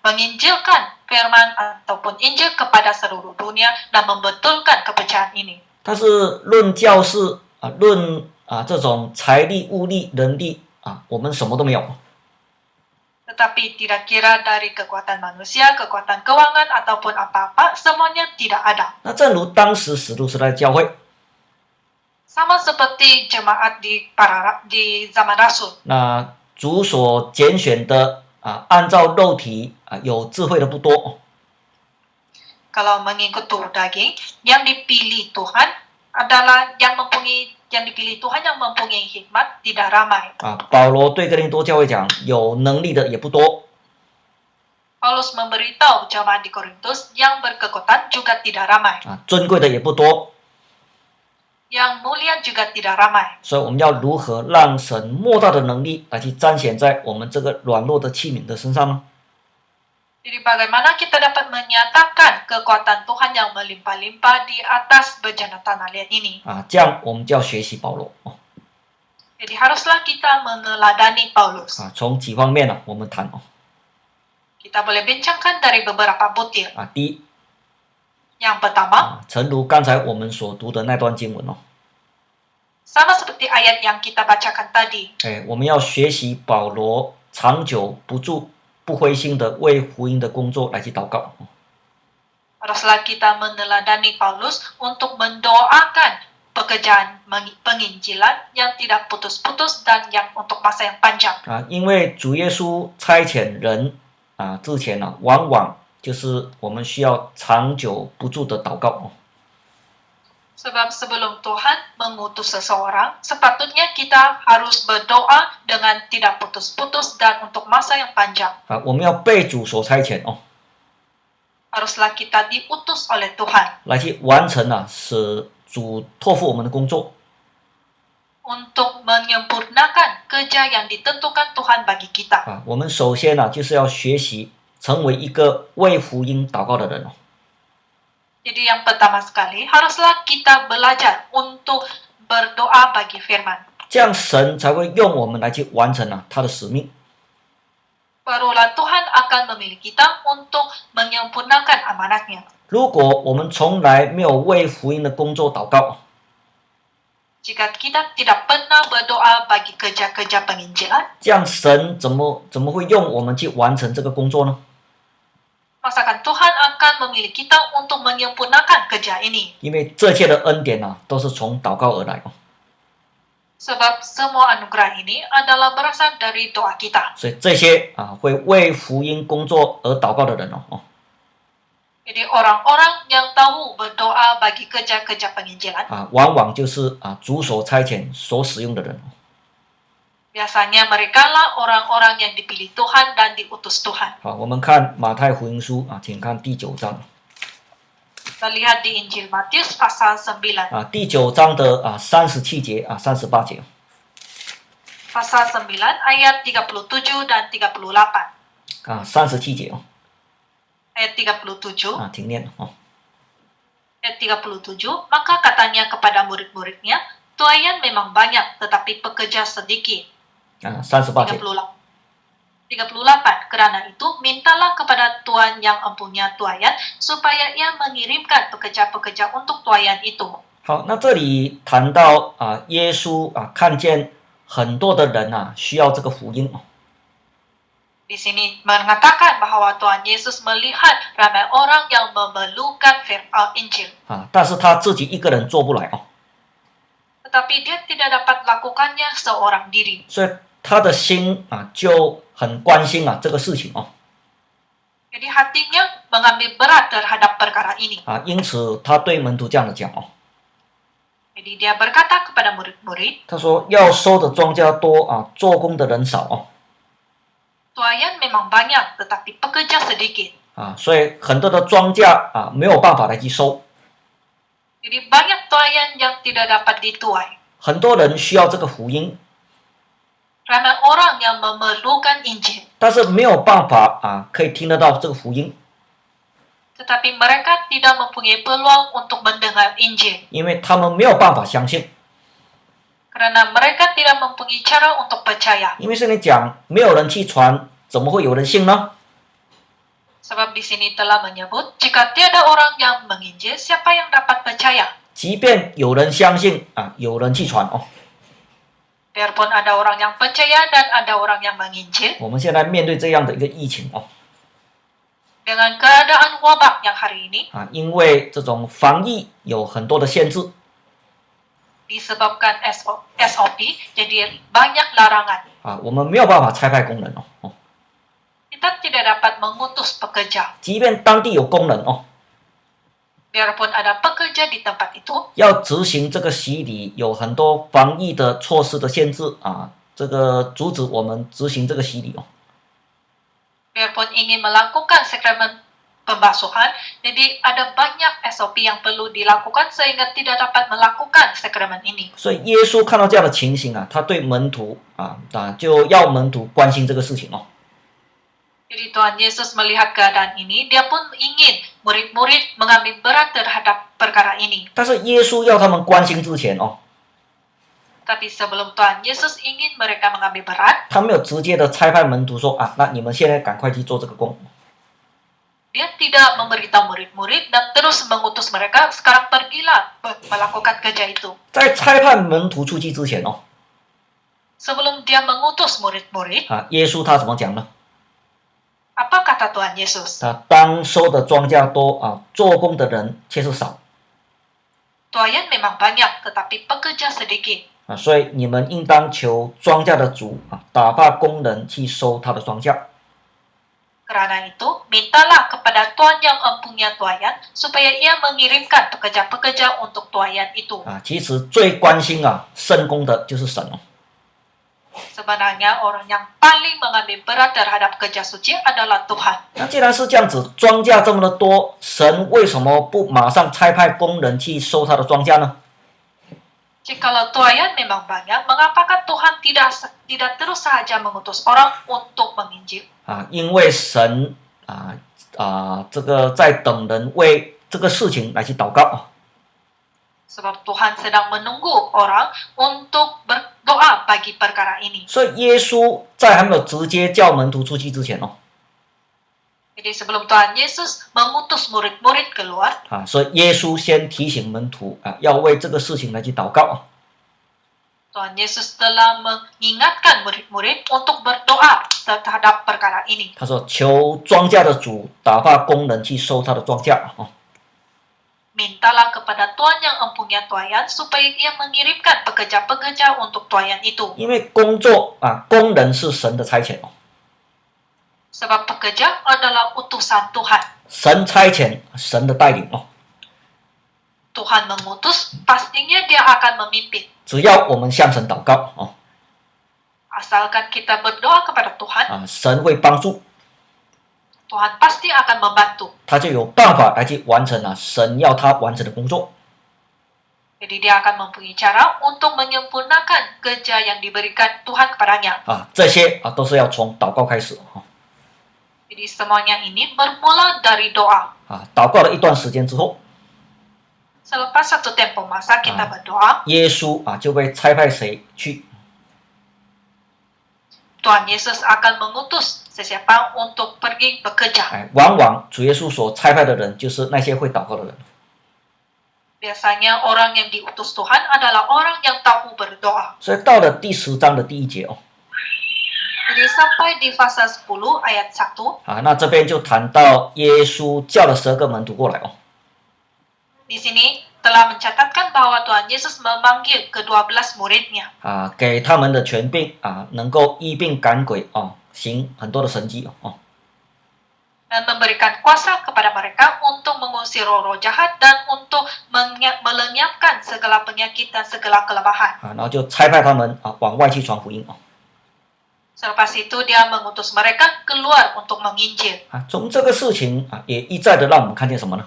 [SPEAKER 2] menginjilkan firman ataupun Injil kepada seluruh dunia dan membetulkan kepercayaan ini.
[SPEAKER 1] 它是论教士论这种财力物力人力我们什么都没有。
[SPEAKER 2] Tetapi tidak kira dari kekuatan manusia, kekuatan keuangan, ataupun apa-apa, semuanya tidak ada.
[SPEAKER 1] 那正如当时使徒时代教会，
[SPEAKER 2] Sama seperti jemaat di zaman Rasul.
[SPEAKER 1] 那主所拣选的按照肉体有智慧的不多。
[SPEAKER 2] Kalau mengikut turun daging, yang dipilih Tuhan adalah yang dipilih Tuhan yang mempunyai hikmat tidak ramai.
[SPEAKER 1] 保罗对哥林多教会讲，有能力的也不多。
[SPEAKER 2] Paulus memberitahu jemaat di Korintus yang berkekuatan juga tidak ramai.
[SPEAKER 1] 尊贵的也不多。
[SPEAKER 2] Yang mulia juga tidak ramai.
[SPEAKER 1] 所以我们要如何让神莫大的能力来去彰显在我们这个软弱的器皿的身上呢？
[SPEAKER 2] Jadi bagaimana kita dapat menyatakan kekuatan Tuhan yang melimpah-limpah di atas bejana tanah liat ini?
[SPEAKER 1] 这样我们就要学习保罗。
[SPEAKER 2] Jadi haruslah kita meneladani Paulus.
[SPEAKER 1] 从几方面我们谈。
[SPEAKER 2] Kita boleh bincangkan dari beberapa butir.
[SPEAKER 1] 第一，
[SPEAKER 2] Yang pertama,
[SPEAKER 1] 诚如刚才我们所读的那段经文
[SPEAKER 2] sama seperti ayat yang kita bacakan tadi.
[SPEAKER 1] 我们要学习保罗长久不住、不灰心的为福音的工作来去祷告。
[SPEAKER 2] Haruslah kita meneladani Paulus untuk mendoakan pekerjaan penginjilan yang tidak putus-putus dan yang untuk masa yang panjang.
[SPEAKER 1] 因为主耶稣差遣人之前往往就是我们需要长久不住的祷告。
[SPEAKER 2] Sebab sebelum Tuhan mengutus seseorang, sepatutnya kita harus berdoa dengan tidak putus-putus dan untuk masa yang panjang.
[SPEAKER 1] 我们要被主所差遣
[SPEAKER 2] Haruslah kita diutus oleh Tuhan
[SPEAKER 1] 来去完成使主托付我们的工作。
[SPEAKER 2] untuk menyempurnakan kerja yang ditentukan Tuhan bagi kita.
[SPEAKER 1] 我们首先就是要学习成为一个为福音祷告的人。
[SPEAKER 2] Jadi yang pertama sekali, haruslah kita belajar untuk berdoa bagi firman.
[SPEAKER 1] 这样神才会用我们来去完成他的使命。
[SPEAKER 2] Barulah Tuhan akan memilih kita untuk menyempurnakan amanatnya.
[SPEAKER 1] 如果我们从来没有为福音的工作祷告，
[SPEAKER 2] Jika kita tidak pernah berdoa bagi kerja-kerja penginjilan,
[SPEAKER 1] 这样神怎么会用我们去完成这个工作呢？
[SPEAKER 2] masakan Tuhan akan memilih kita untuk menyempurnakan kerja ini.
[SPEAKER 1] 因为这切的恩典都是从祷告而来。
[SPEAKER 2] Sebab semua anugerah ini adalah berasal dari doa kita.
[SPEAKER 1] 所以这些会为福音工作而祷告的人
[SPEAKER 2] Jadi orang-orang yang tahu berdoa bagi kerja-kerja penginjilan,
[SPEAKER 1] 往往就是主所差遣所使用的人。
[SPEAKER 2] biasanya mereka lah orang-orang yang dipilih Tuhan dan diutus Tuhan.
[SPEAKER 1] 好，我们看马太福音书请看第9章。
[SPEAKER 2] Kita lihat di Injil Matius pasal 9.
[SPEAKER 1] 第9章的37节38节。
[SPEAKER 2] Pasal 9 ayat 37 dan 38.
[SPEAKER 1] 37节
[SPEAKER 2] Ayat 37.
[SPEAKER 1] 请念
[SPEAKER 2] Ayat 37. Maka katanya kepada murid-muridnya, tuaian memang banyak, tetapi pekerja sedikit.
[SPEAKER 1] 38节。
[SPEAKER 2] 38. Kerana itu, mintalah kepada Tuhan yang empunya tuaian, supaya ia mengirimkan pekerja-pekerja untuk tuaian itu.
[SPEAKER 1] 好，那这里谈到耶稣看见很多的人需要这个福音。
[SPEAKER 2] Di sini mengatakan bahwa Tuhan Yesus melihat ramai orang yang memerlukan Injil.
[SPEAKER 1] 但是他自己一个人做不来
[SPEAKER 2] Tetapi dia tidak dapat lakukannya seorang diri.
[SPEAKER 1] 所以他的心就很关心这个事情
[SPEAKER 2] Jadi hatinya mengambil berat terhadap perkara ini.
[SPEAKER 1] 因此他对门徒这样的讲
[SPEAKER 2] Jadi dia berkata kepada murid-murid,
[SPEAKER 1] 他说要收的庄稼多做工的人少
[SPEAKER 2] tuaian memang banyak, tetapi pekerja sedikit.
[SPEAKER 1] 所以很多的庄稼没有办法来去收。
[SPEAKER 2] Jadi banyak tuaian yang tidak dapat dituai.
[SPEAKER 1] 很多人需要这个福音，
[SPEAKER 2] Ramai orang yang memerlukan Injil.
[SPEAKER 1] 但是没有办法可以听得到这个福音，
[SPEAKER 2] Tetapi mereka tidak mempunyai peluang untuk mendengar Injil.
[SPEAKER 1] 因为他们没有办法相信。
[SPEAKER 2] Karena mereka tidak mempunyai cara untuk percaya.
[SPEAKER 1] 因为圣经讲，没有人去传，怎么会有人信呢？
[SPEAKER 2] Sebab di sini telah menyebut, jika tiada orang yang menginjil, siapa yang dapat percaya?
[SPEAKER 1] 即便有人相信有人去传
[SPEAKER 2] Biarpun ada orang yang percaya dan ada orang yang menginjil,
[SPEAKER 1] 我们现在面对这样的一个疫情哦，
[SPEAKER 2] dengan keadaan wabak yang hari ini,
[SPEAKER 1] 因为这种防疫有很多的限制，
[SPEAKER 2] disebabkan SOP, jadi banyak larangan.
[SPEAKER 1] 我们没有办法差派工人哦，
[SPEAKER 2] Kita tidak dapat mengutus pekerja.
[SPEAKER 1] 即便当地有工人哦，
[SPEAKER 2] Biarpun ada pekerja di tempat itu,
[SPEAKER 1] 要执行这个洗礼，有很多防疫的措施的限制这个阻止我们执行这个洗礼哦。
[SPEAKER 2] biarpun ingin melakukan sakramen pembasuhan, jadi ada banyak SOP yang perlu dilakukan sehingga tidak dapat melakukan sakramen ini.
[SPEAKER 1] 所以耶稣看到这样的情形他对门徒就要门徒关心这个事情哦。
[SPEAKER 2] Jadi Tuhan Yesus melihat keadaan ini, dia pun ingin murid-murid mengambil berat terhadap perkara ini.
[SPEAKER 1] 但是耶稣要他们关心之前哦，
[SPEAKER 2] Tapi sebelum Tuhan Yesus ingin mereka mengambil berat,
[SPEAKER 1] 他没有直接的差派门徒说那你们现在赶快去做这个工。
[SPEAKER 2] dia tidak memberitahu murid-murid dan terus mengutus mereka, sekarang pergilah melakukan kerja itu.
[SPEAKER 1] 在差派门徒出去之前哦，
[SPEAKER 2] Sebelum dia mengutus murid-murid,
[SPEAKER 1] 耶稣他怎么讲呢？
[SPEAKER 2] apa kata Tuhan Yesus?
[SPEAKER 1] 当收的庄稼多做工的人却是少
[SPEAKER 2] Tuayan memang banyak, tetapi pekerja sedikit.
[SPEAKER 1] 所以你们应当求庄稼的主打发工人去收他的庄稼。
[SPEAKER 2] Karena itu, mintalah kepada Tuhan yang mempunyai tuayan, supaya ia mengirimkan pekerja-pekerja untuk tuayan itu.
[SPEAKER 1] 其实最关心圣工的就是神哦。
[SPEAKER 2] Sebenarnya orang yang paling mengambil berat terhadap kerja suci adalah Tuhan.
[SPEAKER 1] 那既然是这样子，庄稼这么的多，神为什么不马上差派工人去收他的庄稼呢？
[SPEAKER 2] Jikalau tuayan memang banyak, mengapakah Tuhan tidak terus saja mengutus orang untuk menginjil?
[SPEAKER 1] 因为神这个在等人为这个事情来去祷告。
[SPEAKER 2] Sebab Tuhan sedang menunggu orang untuk berdoa bagi perkara ini.
[SPEAKER 1] 所以耶稣在还没有直接叫门徒出去之前哦，
[SPEAKER 2] Jadi sebelum Tuhan Yesus mengutus murid-murid keluar,
[SPEAKER 1] 所以耶稣先提醒门徒要为这个事情来去祷告。
[SPEAKER 2] Tuhan Yesus telah mengingatkan murid-murid untuk berdoa terhadap perkara ini.
[SPEAKER 1] 他说：“求庄稼的主打发工人去收他的庄稼。”
[SPEAKER 2] Mintalah kepada Tuhan yang mempunyai tuayan supaya ia mengirimkan pekerja-pekerja untuk tuayan itu.
[SPEAKER 1] 因为工人是神的差遣哦，
[SPEAKER 2] Sebab pekerja adalah utusan Tuhan.
[SPEAKER 1] 神差遣，神的带领哦。
[SPEAKER 2] Tuhan mengutus, pastinya dia akan memimpin.
[SPEAKER 1] 只要我们向神祷告哦，
[SPEAKER 2] Asalkan kita berdoa kepada Tuhan,
[SPEAKER 1] 神会帮助，
[SPEAKER 2] Tuhan pasti akan membantu.
[SPEAKER 1] 他就有办法来去完成神要他完成的工作。
[SPEAKER 2] Jadi dia akan mempunyai cara untuk menyempurnakan kerja yang diberikan Tuhan kepadanya.
[SPEAKER 1] 这些都是要从祷告开始哦。
[SPEAKER 2] Jadi semuanya ini bermula dari doa.
[SPEAKER 1] 祷告了一段时间之后，
[SPEAKER 2] Selepas satu tempo masa kita berdoa,
[SPEAKER 1] 耶稣就会差派谁去
[SPEAKER 2] Tuhan Yesus akan mengutus sesiapa untuk pergi bekerja.
[SPEAKER 1] 往往主耶稣所差派的人就是那些会祷告的人。
[SPEAKER 2] Biasanya orang yang diutus Tuhan adalah orang yang tahu berdoa.
[SPEAKER 1] 所以到了第10章的第1节哦，
[SPEAKER 2] Jadi sampai di pasal 10 ayat 1,
[SPEAKER 1] 那这边就谈到耶稣叫了12个门徒过来哦。
[SPEAKER 2] di sini telah mencatatkan bahwa Tuhan Yesus memanggil ke-12 muridnya.
[SPEAKER 1] 给他们的权柄能够医病赶鬼行很多的神迹哦。
[SPEAKER 2] Dan memberikan kuasa kepada mereka untuk mengusir roh-roh jahat dan untuk melenyapkan segala penyakit dan segala kelemahan.
[SPEAKER 1] 然后就差派他们往外去传福音哦。
[SPEAKER 2] Selepas itu dia mengutus mereka keluar untuk menginjil.
[SPEAKER 1] 从这个事情也一再的让我们看见什么呢？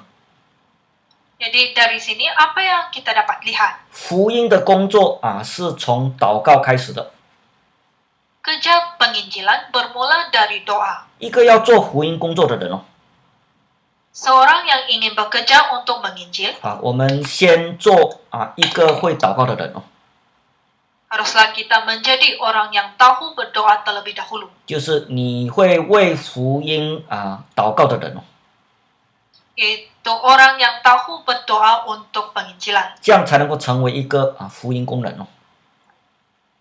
[SPEAKER 2] Jadi dari sini apa yang kita dapat lihat?
[SPEAKER 1] 福音的工作是从祷告开始的。
[SPEAKER 2] Kerja penginjilan bermula dari doa.
[SPEAKER 1] 一个要做福音工作的人哦，
[SPEAKER 2] Seorang yang ingin bekerja untuk menginjil,
[SPEAKER 1] 我们先做一个会祷告的人哦，
[SPEAKER 2] haruslah kita menjadi orang yang tahu berdoa terlebih dahulu.
[SPEAKER 1] 就是你会为福音祷告的人哦，
[SPEAKER 2] Yaitu orang yang tahu berdoa untuk penginjilan.
[SPEAKER 1] 这样才能够成为一个福音工人哦。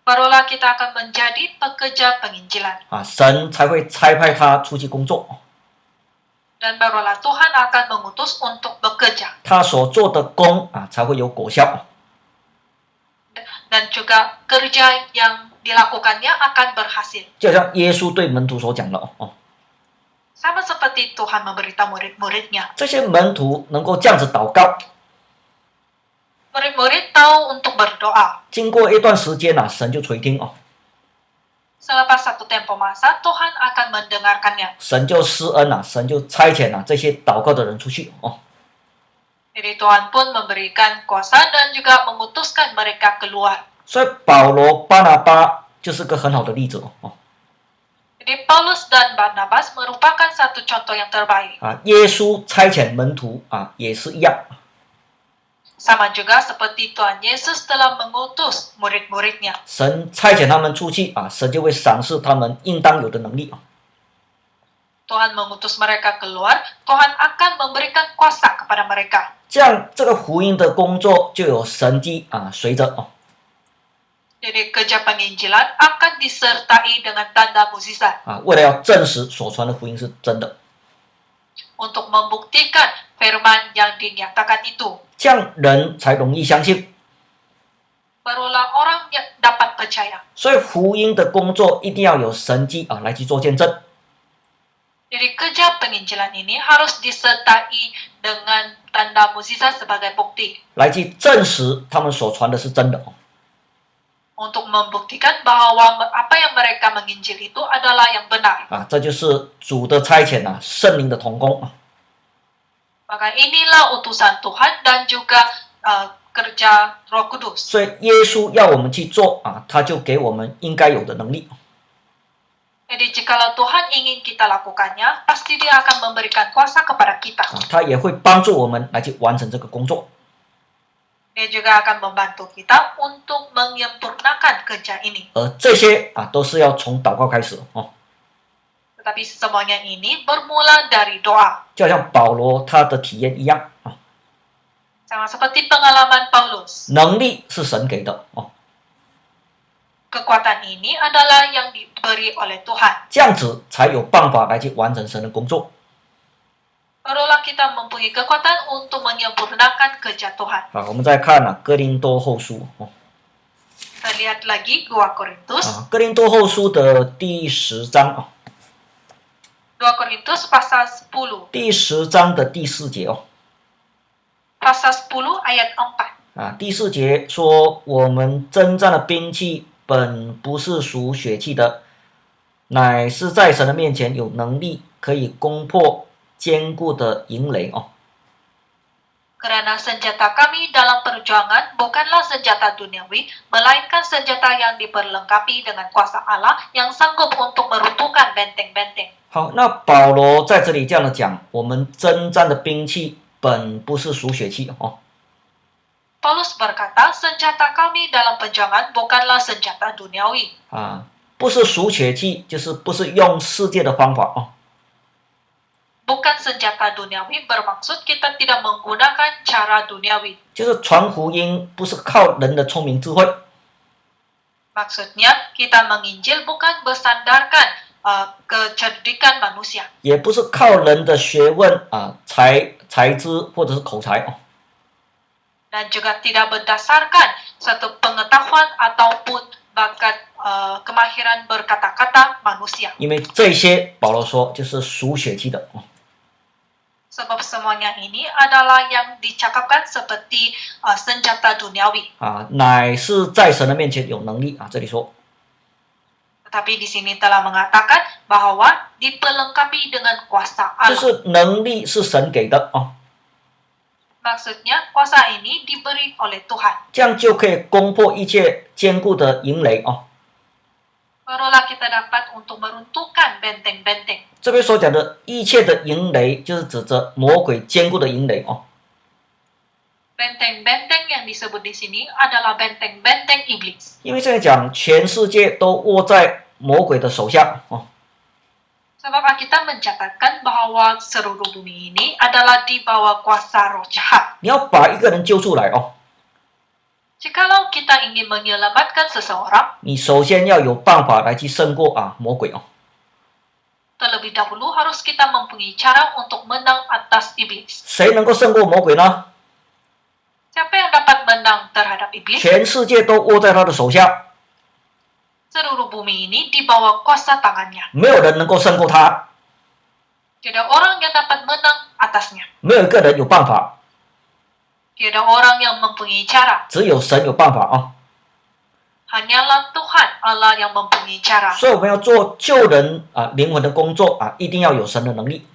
[SPEAKER 2] barulah kita akan menjadi pekerja penginjilan.
[SPEAKER 1] 神才会差派他出去工作，
[SPEAKER 2] Dan barulah Tuhan akan mengutus untuk bekerja.
[SPEAKER 1] 他所做的工才会有果效。
[SPEAKER 2] Dan juga kerja yang dilakukannya akan berhasil.
[SPEAKER 1] 就好像耶稣对门徒所讲的
[SPEAKER 2] Sama seperti Tuhan memberitahu murid-muridnya.
[SPEAKER 1] 这些门徒能够这样子祷告，
[SPEAKER 2] Murid-murid tahu untuk berdoa.
[SPEAKER 1] 经过一段时间神就垂听
[SPEAKER 2] Selepas satu tempo masa, Tuhan akan mendengarkannya.
[SPEAKER 1] 神就施恩神就差遣这些祷告的人出去
[SPEAKER 2] Jadi Tuhan pun memberikan kuasa dan juga mengutuskan mereka keluar.
[SPEAKER 1] 所以保罗、巴拿巴就是个很好的例子
[SPEAKER 2] Jadi Paulus dan Barnabas merupakan satu contoh yang terbaik.
[SPEAKER 1] 耶稣差遣门徒也是一样。
[SPEAKER 2] Sama juga seperti Tuhan Yesus telah mengutus murid-muridnya.
[SPEAKER 1] 神差遣他们出去神就会赏赐他们应当有的能力
[SPEAKER 2] Tuhan mengutus mereka keluar, Tuhan akan memberikan kuasa kepada mereka.
[SPEAKER 1] 这样这个福音的工作就有神迹随着
[SPEAKER 2] Jadi kerja penginjilan akan disertai dengan tanda mukjizat
[SPEAKER 1] 为了要证实所传的福音是真的，
[SPEAKER 2] untuk membuktikan firman yang dinyatakan itu.
[SPEAKER 1] 这样人才容易相信。
[SPEAKER 2] Barulah orang yang dapat percaya.
[SPEAKER 1] 所以福音的工作一定要有神迹来去做见证。
[SPEAKER 2] Jadi kerja penginjilan ini harus disertai dengan tanda mukjizat sebagai bukti
[SPEAKER 1] 来去证实他们所传的是真的
[SPEAKER 2] untuk membuktikan bahwa apa yang mereka menginjil itu adalah yang benar.
[SPEAKER 1] 这就是主的差遣圣灵的同工
[SPEAKER 2] Maka inilah utusan Tuhan dan juga kerja Roh Kudus.
[SPEAKER 1] 所以耶稣要我们去做他就给我们应该有的能力
[SPEAKER 2] Jadi jikalau Tuhan ingin kita lakukannya, pasti Dia akan memberikan kuasa kepada kita.
[SPEAKER 1] 他也会帮助我们来去完成这个工作。
[SPEAKER 2] Dia juga akan membantu kita untuk menyempurnakan kerja ini.
[SPEAKER 1] 而这些都是要从祷告开始
[SPEAKER 2] Tetapi semuanya ini bermula dari doa.
[SPEAKER 1] 就好像保罗他的体验一样
[SPEAKER 2] Sama seperti pengalaman Paulus.
[SPEAKER 1] 能力是神给的
[SPEAKER 2] Kekuatan ini adalah yang diberi oleh Tuhan.
[SPEAKER 1] 这样子才有办法来去完成神的工作。
[SPEAKER 2] Barulah kita mempunyai kekuatan untuk menyempurnakan kerja Tuhan.
[SPEAKER 1] 我们再看哥林多后书
[SPEAKER 2] Kita lihat lagi 2 Korintus.
[SPEAKER 1] 哥林多后书的第10章
[SPEAKER 2] 2 Korintus pasal 10.
[SPEAKER 1] 第10章的第4节
[SPEAKER 2] Pasal 10 ayat 4.
[SPEAKER 1] 第4节说，我们征战的兵器本不是属血气的，乃是在神的面前有能力，可以攻破坚固的营垒
[SPEAKER 2] Karena senjata kami dalam perjuangan bukanlah senjata duniawi, melainkan senjata yang diperlengkapi dengan kuasa Allah yang sanggup untuk meruntuhkan benteng-benteng.
[SPEAKER 1] 好，那保罗在这里这样的讲，我们征战的兵器本不是属血气
[SPEAKER 2] Paulus berkata, senjata kami dalam perjuangan bukanlah senjata duniawi.
[SPEAKER 1] 不是属血气，就是不是用世界的方法
[SPEAKER 2] Bukan senjata duniawi bermaksud kita tidak menggunakan cara duniawi.
[SPEAKER 1] 就是传福音不是靠人的聪明智慧，
[SPEAKER 2] Maksudnya kita menginjil bukan bersandarkan kecerdikan manusia.
[SPEAKER 1] 也不是靠人的学问才知或者是口才
[SPEAKER 2] Dan juga tidak berdasarkan satu pengetahuan ataupun bakat kemahiran berkata-kata manusia.
[SPEAKER 1] 因为这些保罗说就是属血气的
[SPEAKER 2] Sebab semuanya ini adalah yang dicakapkan seperti senjata duniawi.
[SPEAKER 1] 乃是在神的面前有能力这里说
[SPEAKER 2] Tetapi di sini telah mengatakan bahwa diperlengkapi dengan kuasa
[SPEAKER 1] 就
[SPEAKER 2] Allah.
[SPEAKER 1] 是能力是神给的
[SPEAKER 2] Maksudnya kuasa ini diberi oleh Tuhan.
[SPEAKER 1] 这样就可以攻破一切坚固的营垒
[SPEAKER 2] Barulah kita dapat untuk meruntuhkan benteng-benteng.
[SPEAKER 1] 这边所讲的一切的营垒，就是指着魔鬼坚固的营垒
[SPEAKER 2] Benteng-benteng yang disebut di sini adalah benteng-benteng iblis.
[SPEAKER 1] 因为这里讲全世界都握在魔鬼的手下
[SPEAKER 2] Sebab Alkitab mencatatkan bahwa seluruh bumi ini adalah di bawah kuasa roh jahat.
[SPEAKER 1] 你要把一个人揪出来
[SPEAKER 2] Jikalau kita ingin menyelamatkan seseorang,
[SPEAKER 1] 你首先要有办法来去胜过魔鬼哦。
[SPEAKER 2] terlebih dahulu harus kita mempunyai cara untuk menang atas iblis.
[SPEAKER 1] 谁能够胜过魔鬼呢？
[SPEAKER 2] Siapa yang dapat menang terhadap iblis?
[SPEAKER 1] 全世界都握在他的手下，
[SPEAKER 2] Seluruh bumi ini di bawah kuasa tangannya.
[SPEAKER 1] 没有人能够胜过他，
[SPEAKER 2] Tiada orang yang dapat menang atasnya.
[SPEAKER 1] 没有一个人有办法，
[SPEAKER 2] Tiada orang yang mempunyai cara.
[SPEAKER 1] 只有神有办法啊。
[SPEAKER 2] Hanyalah Tuhan Allah yang mempunyai cara.
[SPEAKER 1] 所以我们要做救人灵魂的工作一定要有神的能力。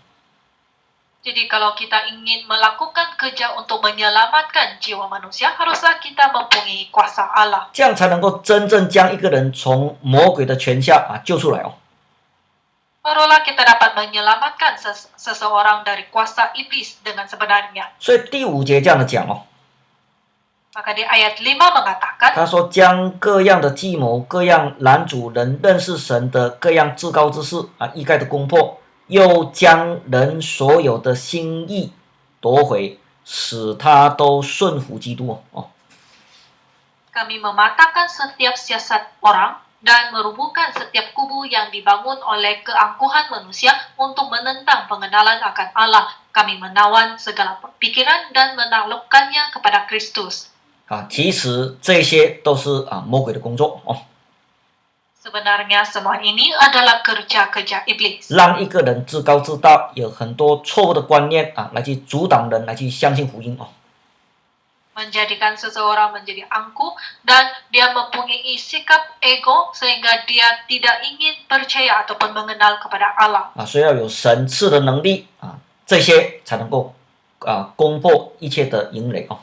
[SPEAKER 2] Jadi kalau kita ingin melakukan kerja untuk menyelamatkan jiwa manusia, haruslah kita mempunyai kuasa Allah.
[SPEAKER 1] 这样才能够真正将一个人从魔鬼的权下救出来哦。
[SPEAKER 2] Barulah kita dapat menyelamatkan seseorang dari kuasa iblis dengan sebenarnya.
[SPEAKER 1] 所以第5节这样的讲哦，
[SPEAKER 2] Maka di ayat 5 mengatakan,
[SPEAKER 1] 他说将各样的计谋、各样拦阻人认识神的各样至高之事一概的攻破，又将人所有的心意夺回，使他都顺服基督哦。
[SPEAKER 2] kami mematahkan setiap siasat orang dan merubuhkan setiap kubu yang dibangun oleh keangkuhan manusia untuk menentang pengenalan akan Allah. Kami menawan segala pikiran dan menaklukkannya kepada Kristus.
[SPEAKER 1] 其实这些都是魔鬼的工作哦。
[SPEAKER 2] Sebenarnya semua ini adalah kerja-kerja iblis.
[SPEAKER 1] 让一个人自高自大，有很多错误的观念来去阻挡人来去相信福音哦。
[SPEAKER 2] Menjadikan seseorang menjadi angkuh dan dia mempunyai sikap ego sehingga dia tidak ingin percaya ataupun mengenal kepada Allah.
[SPEAKER 1] 所以要有神赐的能力这些才能够攻破一切的营垒哦。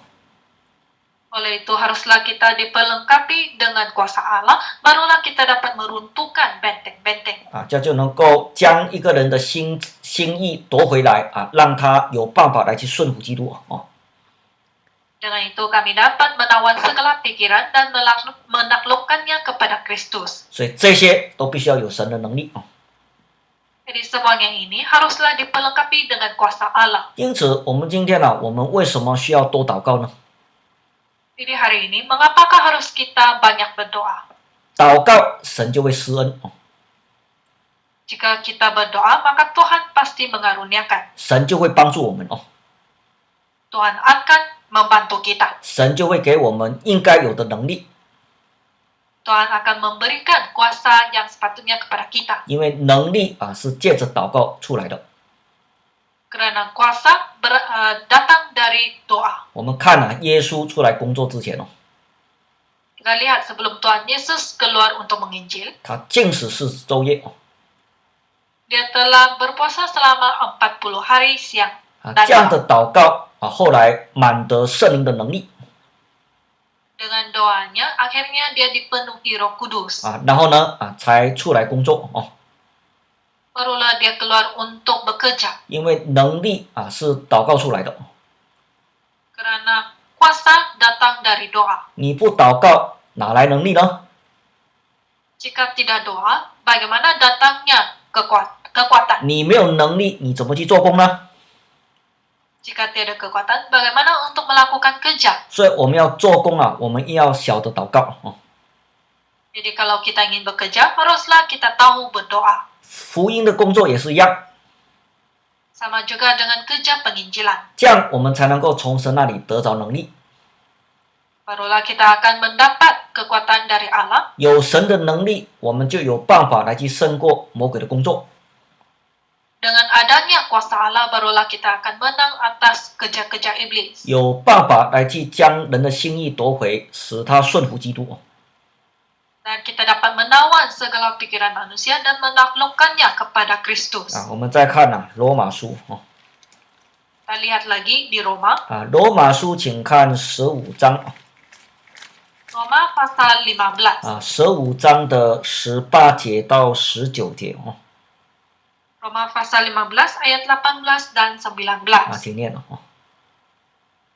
[SPEAKER 2] Oleh itu haruslah kita diperlengkapi dengan kuasa Allah, barulah kita dapat meruntuhkan benteng-benteng.
[SPEAKER 1] 这样就能够将一个人的心意夺回来让他有办法来去顺服基督哦。
[SPEAKER 2] Dengan itu kami dapat menawan segala pikiran dan menaklukkannya kepada Kristus.
[SPEAKER 1] 所以这些都必须要有神的能力哦。
[SPEAKER 2] Jadi semuanya ini haruslah diperlengkapi dengan kuasa Allah.
[SPEAKER 1] 因此，我们今天我们为什么需要多祷告呢？
[SPEAKER 2] Jadi hari ini, mengapakah harus kita banyak berdoa?
[SPEAKER 1] 祷告，神就会施恩哦。
[SPEAKER 2] Jika kita berdoa, maka Tuhan pasti mengaruniakan.
[SPEAKER 1] 神就会帮助我们哦。
[SPEAKER 2] Tuhan akan membantu kita.
[SPEAKER 1] 神就会给我们应该有的能力，
[SPEAKER 2] Tuhan akan memberikan kuasa yang sepatutnya kepada kita.
[SPEAKER 1] 因为能力是借着祷告出来的。
[SPEAKER 2] Karena kuasa datang dari doa.
[SPEAKER 1] 我们看耶稣出来工作之前
[SPEAKER 2] Kita lihat sebelum Tuhan Yesus keluar untuk menginjil,
[SPEAKER 1] 他禁食40昼夜
[SPEAKER 2] dia telah berpuasa selama 40 hari siang
[SPEAKER 1] 这样的祷告后来满得圣灵的能力
[SPEAKER 2] Dengan doanya, akhirnya dia dipenuhi Roh Kudus.
[SPEAKER 1] 然后呢才出来工作
[SPEAKER 2] Barulah dia keluar untuk bekerja.
[SPEAKER 1] 因为能力是祷告出来的。
[SPEAKER 2] Karena kuasa datang dari doa.
[SPEAKER 1] 你不祷告哪来能力呢？
[SPEAKER 2] Jika tidak doa, bagaimana datangnya kekuatan?
[SPEAKER 1] 你没有能力，你怎么去做工呢？
[SPEAKER 2] Jika tiada kekuatan, bagaimana untuk melakukan kerja?
[SPEAKER 1] 所以我们要做工我们要晓得祷告
[SPEAKER 2] Jadi kalau kita ingin bekerja, haruslah kita tahu berdoa.
[SPEAKER 1] 福音的工作也是一样，
[SPEAKER 2] Sama juga dengan kerja penginjilan.
[SPEAKER 1] 这样我们才能够从神那里得着能力。
[SPEAKER 2] Barulah kita akan mendapat kekuatan dari Allah.
[SPEAKER 1] 有神的能力，我们就有办法来去胜过魔鬼的工作。
[SPEAKER 2] Dengan adanya kuasa Allah, barulah kita akan menang atas kerja-kerja iblis.
[SPEAKER 1] 有办法来去将人的心意夺回，使他顺服基督。
[SPEAKER 2] Dan kita dapat menawan segala pikiran manusia dan menaklukkannya kepada Kristus.
[SPEAKER 1] 我们再看罗马书
[SPEAKER 2] Kita lihat lagi di Roma.
[SPEAKER 1] 罗马书请看15章
[SPEAKER 2] Roma pasal 15.
[SPEAKER 1] 15章的18节到19节
[SPEAKER 2] Roma pasal 15 ayat 18 dan 19.
[SPEAKER 1] 请念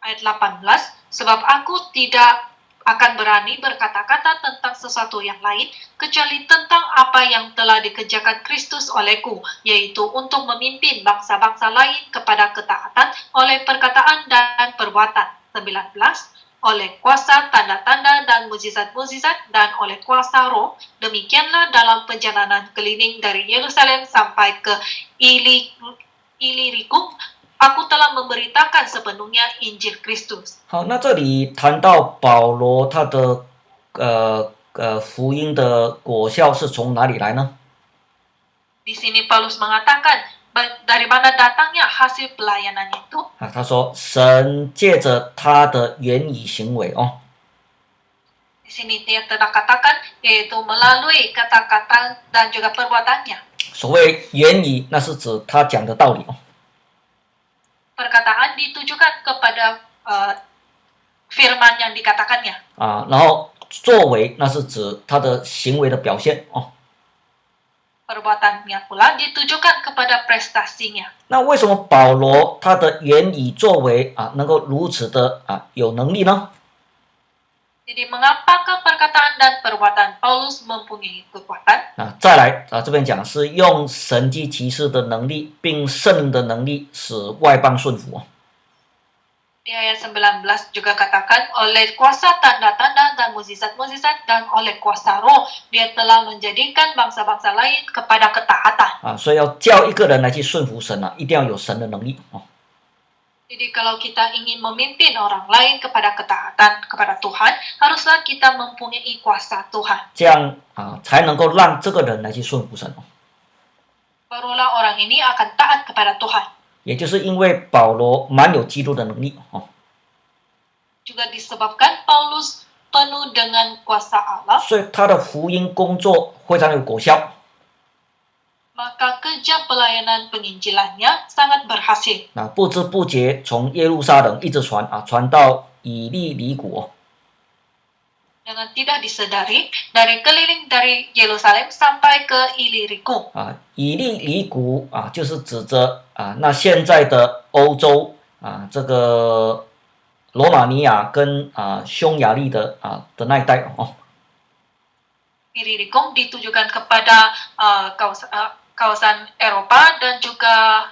[SPEAKER 2] Ayat 18. Sebab aku tidak akan berani berkata-kata tentang sesuatu yang lain, kecuali tentang apa yang telah dikerjakan Kristus olehku, yaitu untuk memimpin bangsa-bangsa lain kepada ketaatan oleh perkataan dan perbuatan. 19. oleh kuasa tanda-tanda dan mukjizat-mukjizat dan oleh kuasa roh. Demikianlah dalam perjalanan keliling dari Yerusalem sampai ke Ilirikum, aku telah memberitakan sepenuhnya Injil Kristus.
[SPEAKER 1] 好，那这里谈到保罗他的福音的果效是从哪里来呢？
[SPEAKER 2] Di sini Paulus mengatakan dari mana datangnya hasil pelayanannya itu?
[SPEAKER 1] 啊，他说神借着他的言语行为哦，
[SPEAKER 2] Di sini dia telah katakan yaitu melalui kata-kata dan juga perbuatannya.
[SPEAKER 1] 所谓言语，那是指他讲的道理哦。
[SPEAKER 2] Perkataan ditujukan kepada firman yang dikatakannya.
[SPEAKER 1] 啊，然后作为那是指他的行为的表现哦。
[SPEAKER 2] Perbuatannya pula ditujukan kepada prestasinya.
[SPEAKER 1] 那为什么保罗他的言语作为啊能够如此的有能力呢？
[SPEAKER 2] Jadi mengapakah perkataan dan perbuatan Paulus mempunyai kekuatan?
[SPEAKER 1] 再来这边讲是用神迹奇事的能力，并圣灵的能力使外邦顺服。
[SPEAKER 2] Di ayat 19 juga katakan oleh kuasa tanda-tanda dan mukjizat-mukjizat dan oleh kuasa roh dia telah menjadikan bangsa-bangsa lain kepada ketaatan.
[SPEAKER 1] 所以要叫一个人来去顺服神一定要有神的能力哦。
[SPEAKER 2] Jadi kalau kita ingin memimpin orang lain kepada ketaatan kepada Tuhan, haruslah kita mempunyai kuasa Tuhan.
[SPEAKER 1] 这样才能够让这个人来去顺服神哦。
[SPEAKER 2] Barulah orang ini akan taat kepada Tuhan.
[SPEAKER 1] 也就是因为保罗满有基督的能力哦，
[SPEAKER 2] Juga disebabkan Paulus penuh dengan kuasa Allah,
[SPEAKER 1] 所以他的福音工作非常有果效。
[SPEAKER 2] maka kerja pelayanan penginjilannya sangat berhasil.
[SPEAKER 1] 不知不觉从耶路撒冷一直传到以利里谷哦。
[SPEAKER 2] Dengan tidak disadari, dari keliling dari Yerusalem sampai ke Ilirikum.
[SPEAKER 1] 以利里谷就是指着那现在的欧洲这个罗马尼亚跟匈牙利的那一带哦。
[SPEAKER 2] Ilirikum ditujukan kepada kawasan Eropa dan juga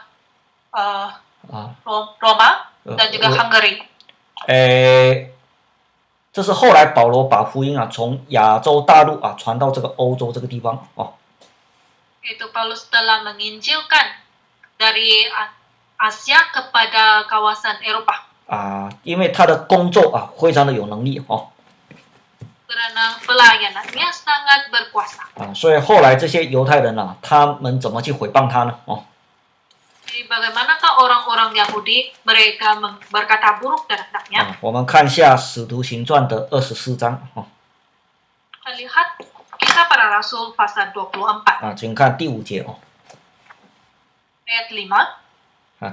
[SPEAKER 2] Roma dan juga Hungary.
[SPEAKER 1] 这是后来保罗把福音从亚洲大陆传到这个欧洲这个地方哦。
[SPEAKER 2] Itu Paulus telah menginjilkan dari Asia kepada kawasan Eropa.
[SPEAKER 1] 因为他的工作非常的有能力哦。
[SPEAKER 2] Karena pelayanannya sangat berkuasa.
[SPEAKER 1] 所以后来这些犹太人他们怎么去诽谤他呢？哦。
[SPEAKER 2] Jadi bagaimanakah orang-orang Yahudi mereka berkata buruk terhadapnya?
[SPEAKER 1] 我们看一下《使徒行传》的24章哦。
[SPEAKER 2] Kita lihat Kisah Para Rasul pasal 24.
[SPEAKER 1] 请看第5节哦。
[SPEAKER 2] Ayat 5.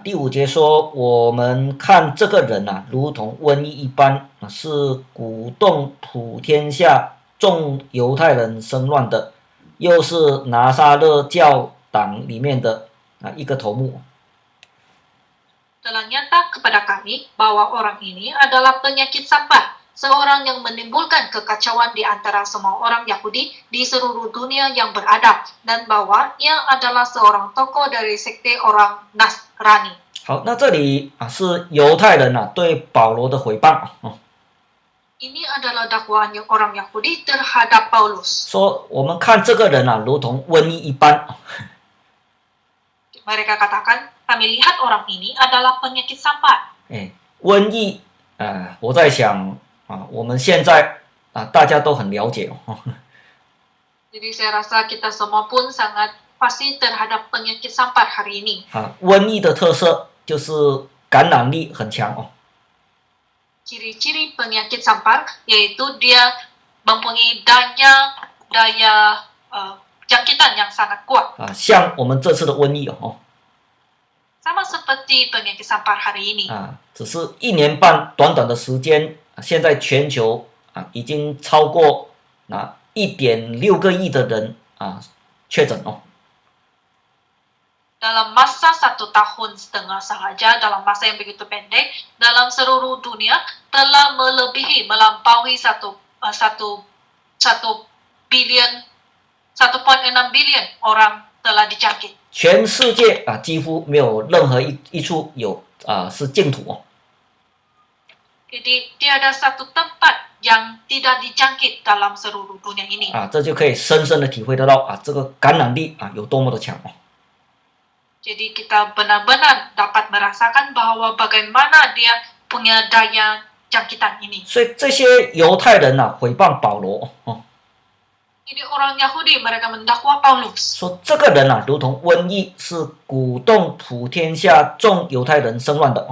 [SPEAKER 1] 第5节说，我们看这个人如同瘟疫一般，是鼓动普天下众犹太人生乱的，又是拿撒勒教党里面的一个头目。
[SPEAKER 2] Telah nyata kepada kami bahwa orang ini adalah penyakit sampah, seorang yang menimbulkan kekacauan di antara semua orang Yahudi di seluruh dunia yang beradab, dan bahwa ia adalah seorang tokoh dari sekte orang Nasrani.
[SPEAKER 1] 好，那这里是犹太人对保罗的诽谤哦。
[SPEAKER 2] Ini adalah dakwaan orang Yahudi terhadap Paulus.
[SPEAKER 1] 说我们看这个人如同瘟疫一般。
[SPEAKER 2] Mereka katakan, kami lihat orang ini adalah penyakit sampah.
[SPEAKER 1] 瘟疫我在想我们现在大家都很了解哦。
[SPEAKER 2] Jadi saya rasa kita semua pun sangat pasti terhadap penyakit sampah hari ini.
[SPEAKER 1] 瘟疫的特色就是感染力很强哦。
[SPEAKER 2] Ciri-ciri penyakit sampar yaitu dia mempunyai daya jangkitan yang sangat kuat.
[SPEAKER 1] 像我们这次的瘟疫哦。
[SPEAKER 2] Sama seperti penyakit sampar hari ini.
[SPEAKER 1] 只是1年半短短的时间，现在全球已经超过1.6个亿的人确诊哦。
[SPEAKER 2] Dalam masa 1 tahun setengah sahaja, dalam masa yang begitu pendek, dalam seluruh dunia telah melampaui 1,6 billion orang telah dijangkit.
[SPEAKER 1] 全世界几乎没有任何一处有是净土哦。
[SPEAKER 2] Jadi tiada satu tempat yang tidak dijangkit dalam seluruh dunia ini.
[SPEAKER 1] 这就可以深深的体会得到这个感染力有多么的强。
[SPEAKER 2] Jadi kita benar-benar dapat merasakan bahwa bagaimana dia punya daya jangkitan ini.
[SPEAKER 1] 所以这些犹太人毁谤保罗，
[SPEAKER 2] Jadi orang Yahudi mereka mendakwa Paulus.
[SPEAKER 1] 说这个人如同瘟疫，是鼓动普天下众犹太人生乱的。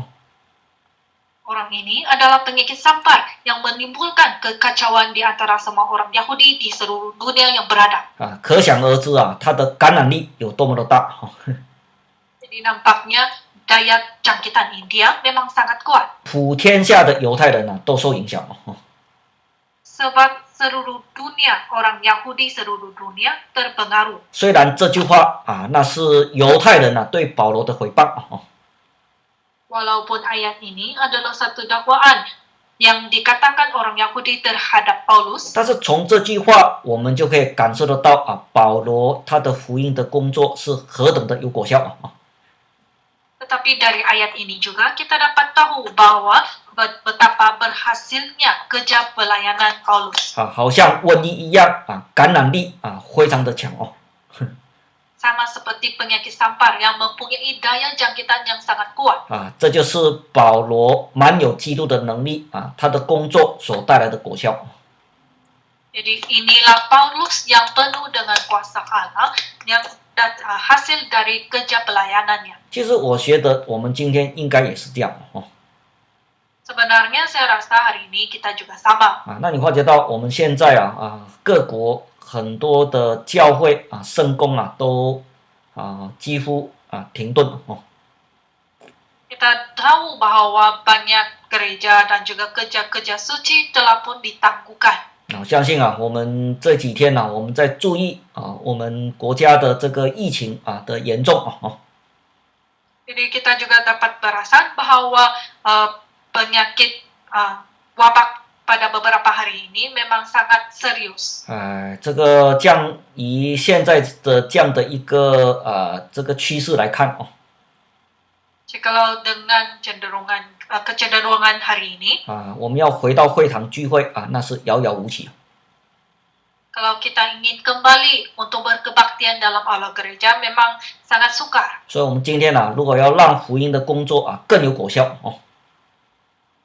[SPEAKER 2] Orang ini adalah penyakit sampar yang menimbulkan kekacauan di antara semua orang Yahudi di seluruh dunia yang beradab.
[SPEAKER 1] 可想而知他的感染力有多么的大。
[SPEAKER 2] Jadi nampaknya daya jangkitan India memang sangat kuat.
[SPEAKER 1] 普天下的犹太人都受影响。
[SPEAKER 2] Sebab seluruh dunia, orang Yahudi seluruh dunia terpengaruh.
[SPEAKER 1] 虽然这句话那是犹太人对保罗的毁谤。
[SPEAKER 2] Walaupun ayat ini adalah satu dakwaan yang dikatakan orang Yahudi terhadap Paulus.
[SPEAKER 1] 但是从这句话，我们就可以感受得到保罗他的福音的工作是何等的有果效。
[SPEAKER 2] Tetapi dari ayat ini juga kita dapat tahu bahwa betapa berhasilnya kerja pelayanan Paulus.
[SPEAKER 1] 好像瘟疫一样感染力非常的强。
[SPEAKER 2] Sama seperti penyakit sampar yang mempunyai daya jangkitan yang sangat kuat.
[SPEAKER 1] 这就是保罗满有基督的能力他的工作所带来的果效。
[SPEAKER 2] Jadi inilah Paulus yang penuh dengan kuasa Allah yang hasil dari kerja pelayanannya.
[SPEAKER 1] 其实我觉得我们今天应该也是这样。
[SPEAKER 2] Sebenarnya saya rasa hari ini kita juga sama.
[SPEAKER 1] 那你发觉到我们现在各国很多的教会圣工都几乎停顿。
[SPEAKER 2] Kita tahu bahwa banyak gereja dan juga kerja-kerja suci telah pun ditangguhkan.
[SPEAKER 1] 相信我们这几天我们在注意我们国家的这个疫情的严重。
[SPEAKER 2] Jadi kita juga dapat perasan bahwa penyakit wabak pada beberapa hari ini memang sangat serius.
[SPEAKER 1] 这个以现在的这样的一个这个趋势来看
[SPEAKER 2] Jikalau dengan kecenderungan hari ini,
[SPEAKER 1] 我们要回到会堂聚会那是遥遥无期。
[SPEAKER 2] kalau kita ingin kembali untuk berkebaktian dalam aula gereja memang sangat sukar.
[SPEAKER 1] 所以我们今天如果要让福音的工作更有果效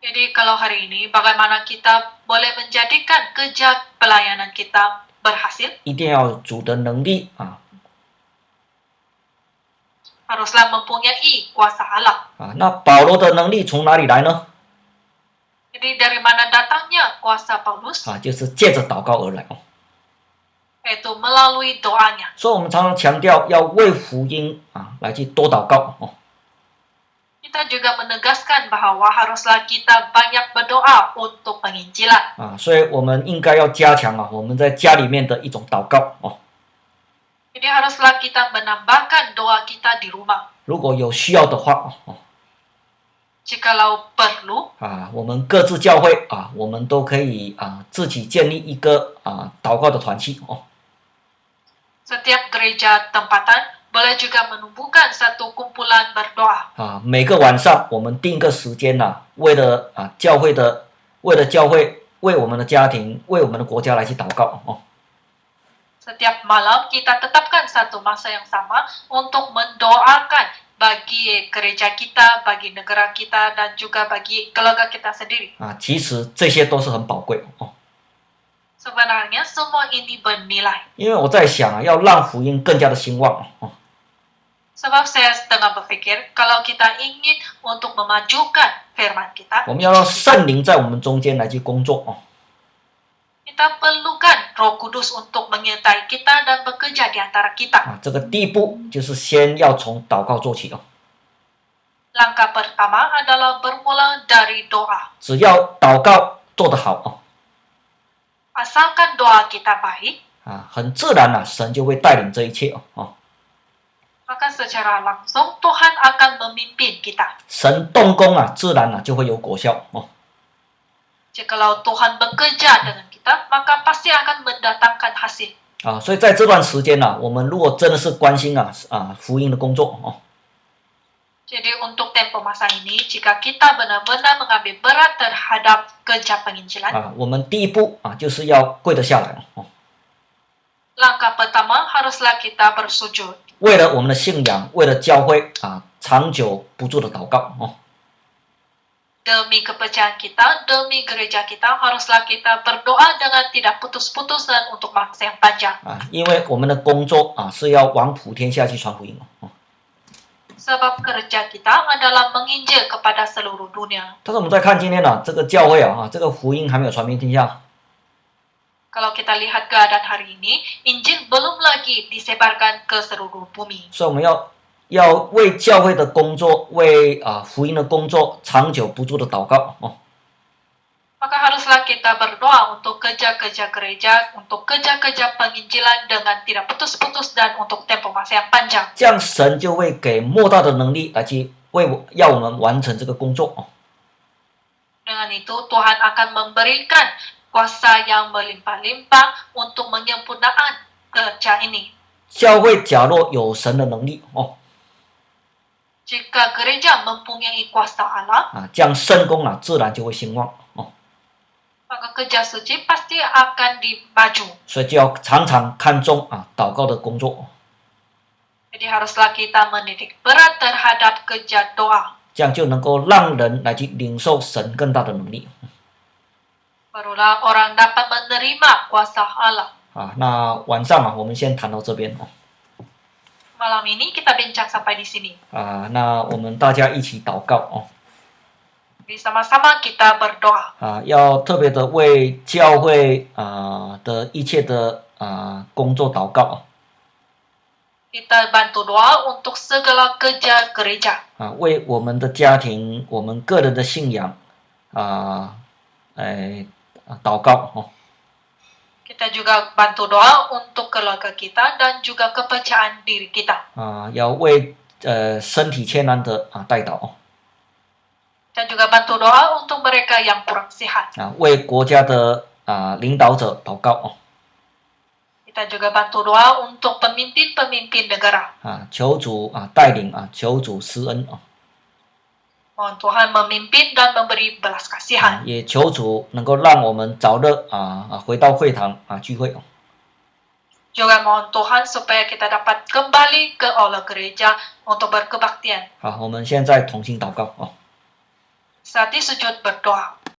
[SPEAKER 2] Jadi kalau hari ini bagaimana kita boleh menjadikan kerja pelayanan kita berhasil?
[SPEAKER 1] 一定要有主的能力
[SPEAKER 2] Haruslah mempunyai kuasa Allah.
[SPEAKER 1] 那保罗的能力从哪里来呢？
[SPEAKER 2] Jadi dari mana datangnya kuasa Paulus?
[SPEAKER 1] 就是借着祷告而来
[SPEAKER 2] Yaitu melalui doanya.
[SPEAKER 1] 所以我们常常强调要为福音来去多祷告
[SPEAKER 2] Kita juga menegaskan bahwa haruslah kita banyak berdoa untuk penginjilan.
[SPEAKER 1] 所以我们应该要加强我们在家里面的一种祷告
[SPEAKER 2] Jadi haruslah kita menambahkan doa kita di rumah.
[SPEAKER 1] 如果有需要的话
[SPEAKER 2] Jikalau perlu
[SPEAKER 1] 我们各自教会我们都可以自己建立一个祷告的团契
[SPEAKER 2] Setiap gereja tempatan boleh juga menumbuhkan satu kumpulan berdoa.
[SPEAKER 1] 每个晚上我们定个时间为了教会，为我们的家庭，为我们的国家来去祷告
[SPEAKER 2] Setiap malam kita tetapkan satu masa yang sama untuk mendoakan bagi gereja kita, bagi negara kita, dan juga bagi keluarga kita sendiri.
[SPEAKER 1] 其实这些都是很宝贵
[SPEAKER 2] Sebenarnya semua ini bernilai.
[SPEAKER 1] 因为我在想要让福音更加的兴旺
[SPEAKER 2] Sebab saya setengah berpikir kalau kita ingin untuk memajukan firman kita,
[SPEAKER 1] 我们要让圣灵在我们中间来去工作
[SPEAKER 2] kita perlukan Roh Kudus untuk menyertai kita dan bekerja di antara kita.
[SPEAKER 1] 这个第一步就是先要从祷告做起
[SPEAKER 2] Langkah pertama adalah bermula dari doa.
[SPEAKER 1] 只要祷告做得好
[SPEAKER 2] Asalkan doa kita baik,
[SPEAKER 1] 很自然神就会带领这一切
[SPEAKER 2] maka secara langsung Tuhan akan memimpin kita.
[SPEAKER 1] 神动工自然就会有果效
[SPEAKER 2] Jikalau Tuhan bekerja dengan kita, maka pasti akan mendatangkan hasil.
[SPEAKER 1] 所以在这段时间我们如果真的是关心福音的工作
[SPEAKER 2] Jadi untuk tempo masa ini, jika kita benar-benar mengambil berat terhadap kerja penginjilan,
[SPEAKER 1] 啊，我们第一步啊就是要跪得下来哦，
[SPEAKER 2] langkah pertama haruslah kita bersujud.
[SPEAKER 1] 为了我们的信仰，为了教会啊，长久不住的祷告哦。
[SPEAKER 2] Demi kepercayaan kita, demi gereja kita, haruslah kita berdoa dengan tidak putus-putus dan untuk masa yang panjang.
[SPEAKER 1] 啊，因为我们的工作啊是要往普天下去传福音哦。
[SPEAKER 2] Sebab kerja kita adalah menginjil kepada seluruh dunia.
[SPEAKER 1] 但是我们再看今天呢、这个教会啊，这个福音还没有传遍天下，
[SPEAKER 2] Kalau kita lihat keadaan hari ini, Injil belum lagi disebarkan ke seluruh bumi.
[SPEAKER 1] 所以我们要为教会的工作，为福音的工作长久不住的祷告哦。
[SPEAKER 2] Maka haruslah kita berdoa untuk kerja-kerja gereja, untuk kerja-kerja penginjilan dengan tidak putus-putus dan untuk tempo masa yang panjang.
[SPEAKER 1] 这样神就会给莫大的能力来去要我们完成这个工作哦。
[SPEAKER 2] Dengan itu Tuhan akan memberikan kuasa yang berlimpah-limpah untuk menyempurnakan kerja ini.
[SPEAKER 1] 教会假若有神的能力哦，
[SPEAKER 2] Jika gereja mempunyai kuasa Allah,
[SPEAKER 1] 这样圣工自然就会兴旺哦。
[SPEAKER 2] maka kerja suci pasti akan dimaju.
[SPEAKER 1] 所以就要常常看重祷告的工作，
[SPEAKER 2] Jadi haruslah kita menitik berat terhadap kerja doa.
[SPEAKER 1] 这样就能够让人来去领受神更大的能力
[SPEAKER 2] Barulah orang dapat menerima kuasa Allah.
[SPEAKER 1] 那晚上我们先谈到这边哦。
[SPEAKER 2] Malam ini kita bincang sampai di sini.
[SPEAKER 1] 那我们大家一起祷告哦。
[SPEAKER 2] Jadi sama-sama kita berdoa.
[SPEAKER 1] 要特别的为教会的一切的工作祷告
[SPEAKER 2] Kita bantu doa untuk segala kerja gereja.
[SPEAKER 1] 为我们的家庭、我们个人的信仰祷告哦。
[SPEAKER 2] Kita juga bantu doa untuk keluarga kita dan juga kepercayaan diri kita.
[SPEAKER 1] 要为身体欠安的代祷哦。
[SPEAKER 2] Kita juga bantu doa untuk mereka yang kurang sehat.
[SPEAKER 1] 为国家的领导者祷告哦。
[SPEAKER 2] Kita juga bantu doa untuk pemimpin-pemimpin negara.
[SPEAKER 1] 求主带领求主施恩哦。
[SPEAKER 2] Mohon Tuhan memimpin dan memberi belas kasihan.
[SPEAKER 1] 也求主能够让我们早日回到会堂聚会哦。
[SPEAKER 2] Juga mohon Tuhan supaya kita dapat kembali ke aula gereja untuk berkebaktian.
[SPEAKER 1] 我们现在同心祷告哦。
[SPEAKER 2] Saat di sujud berdoa.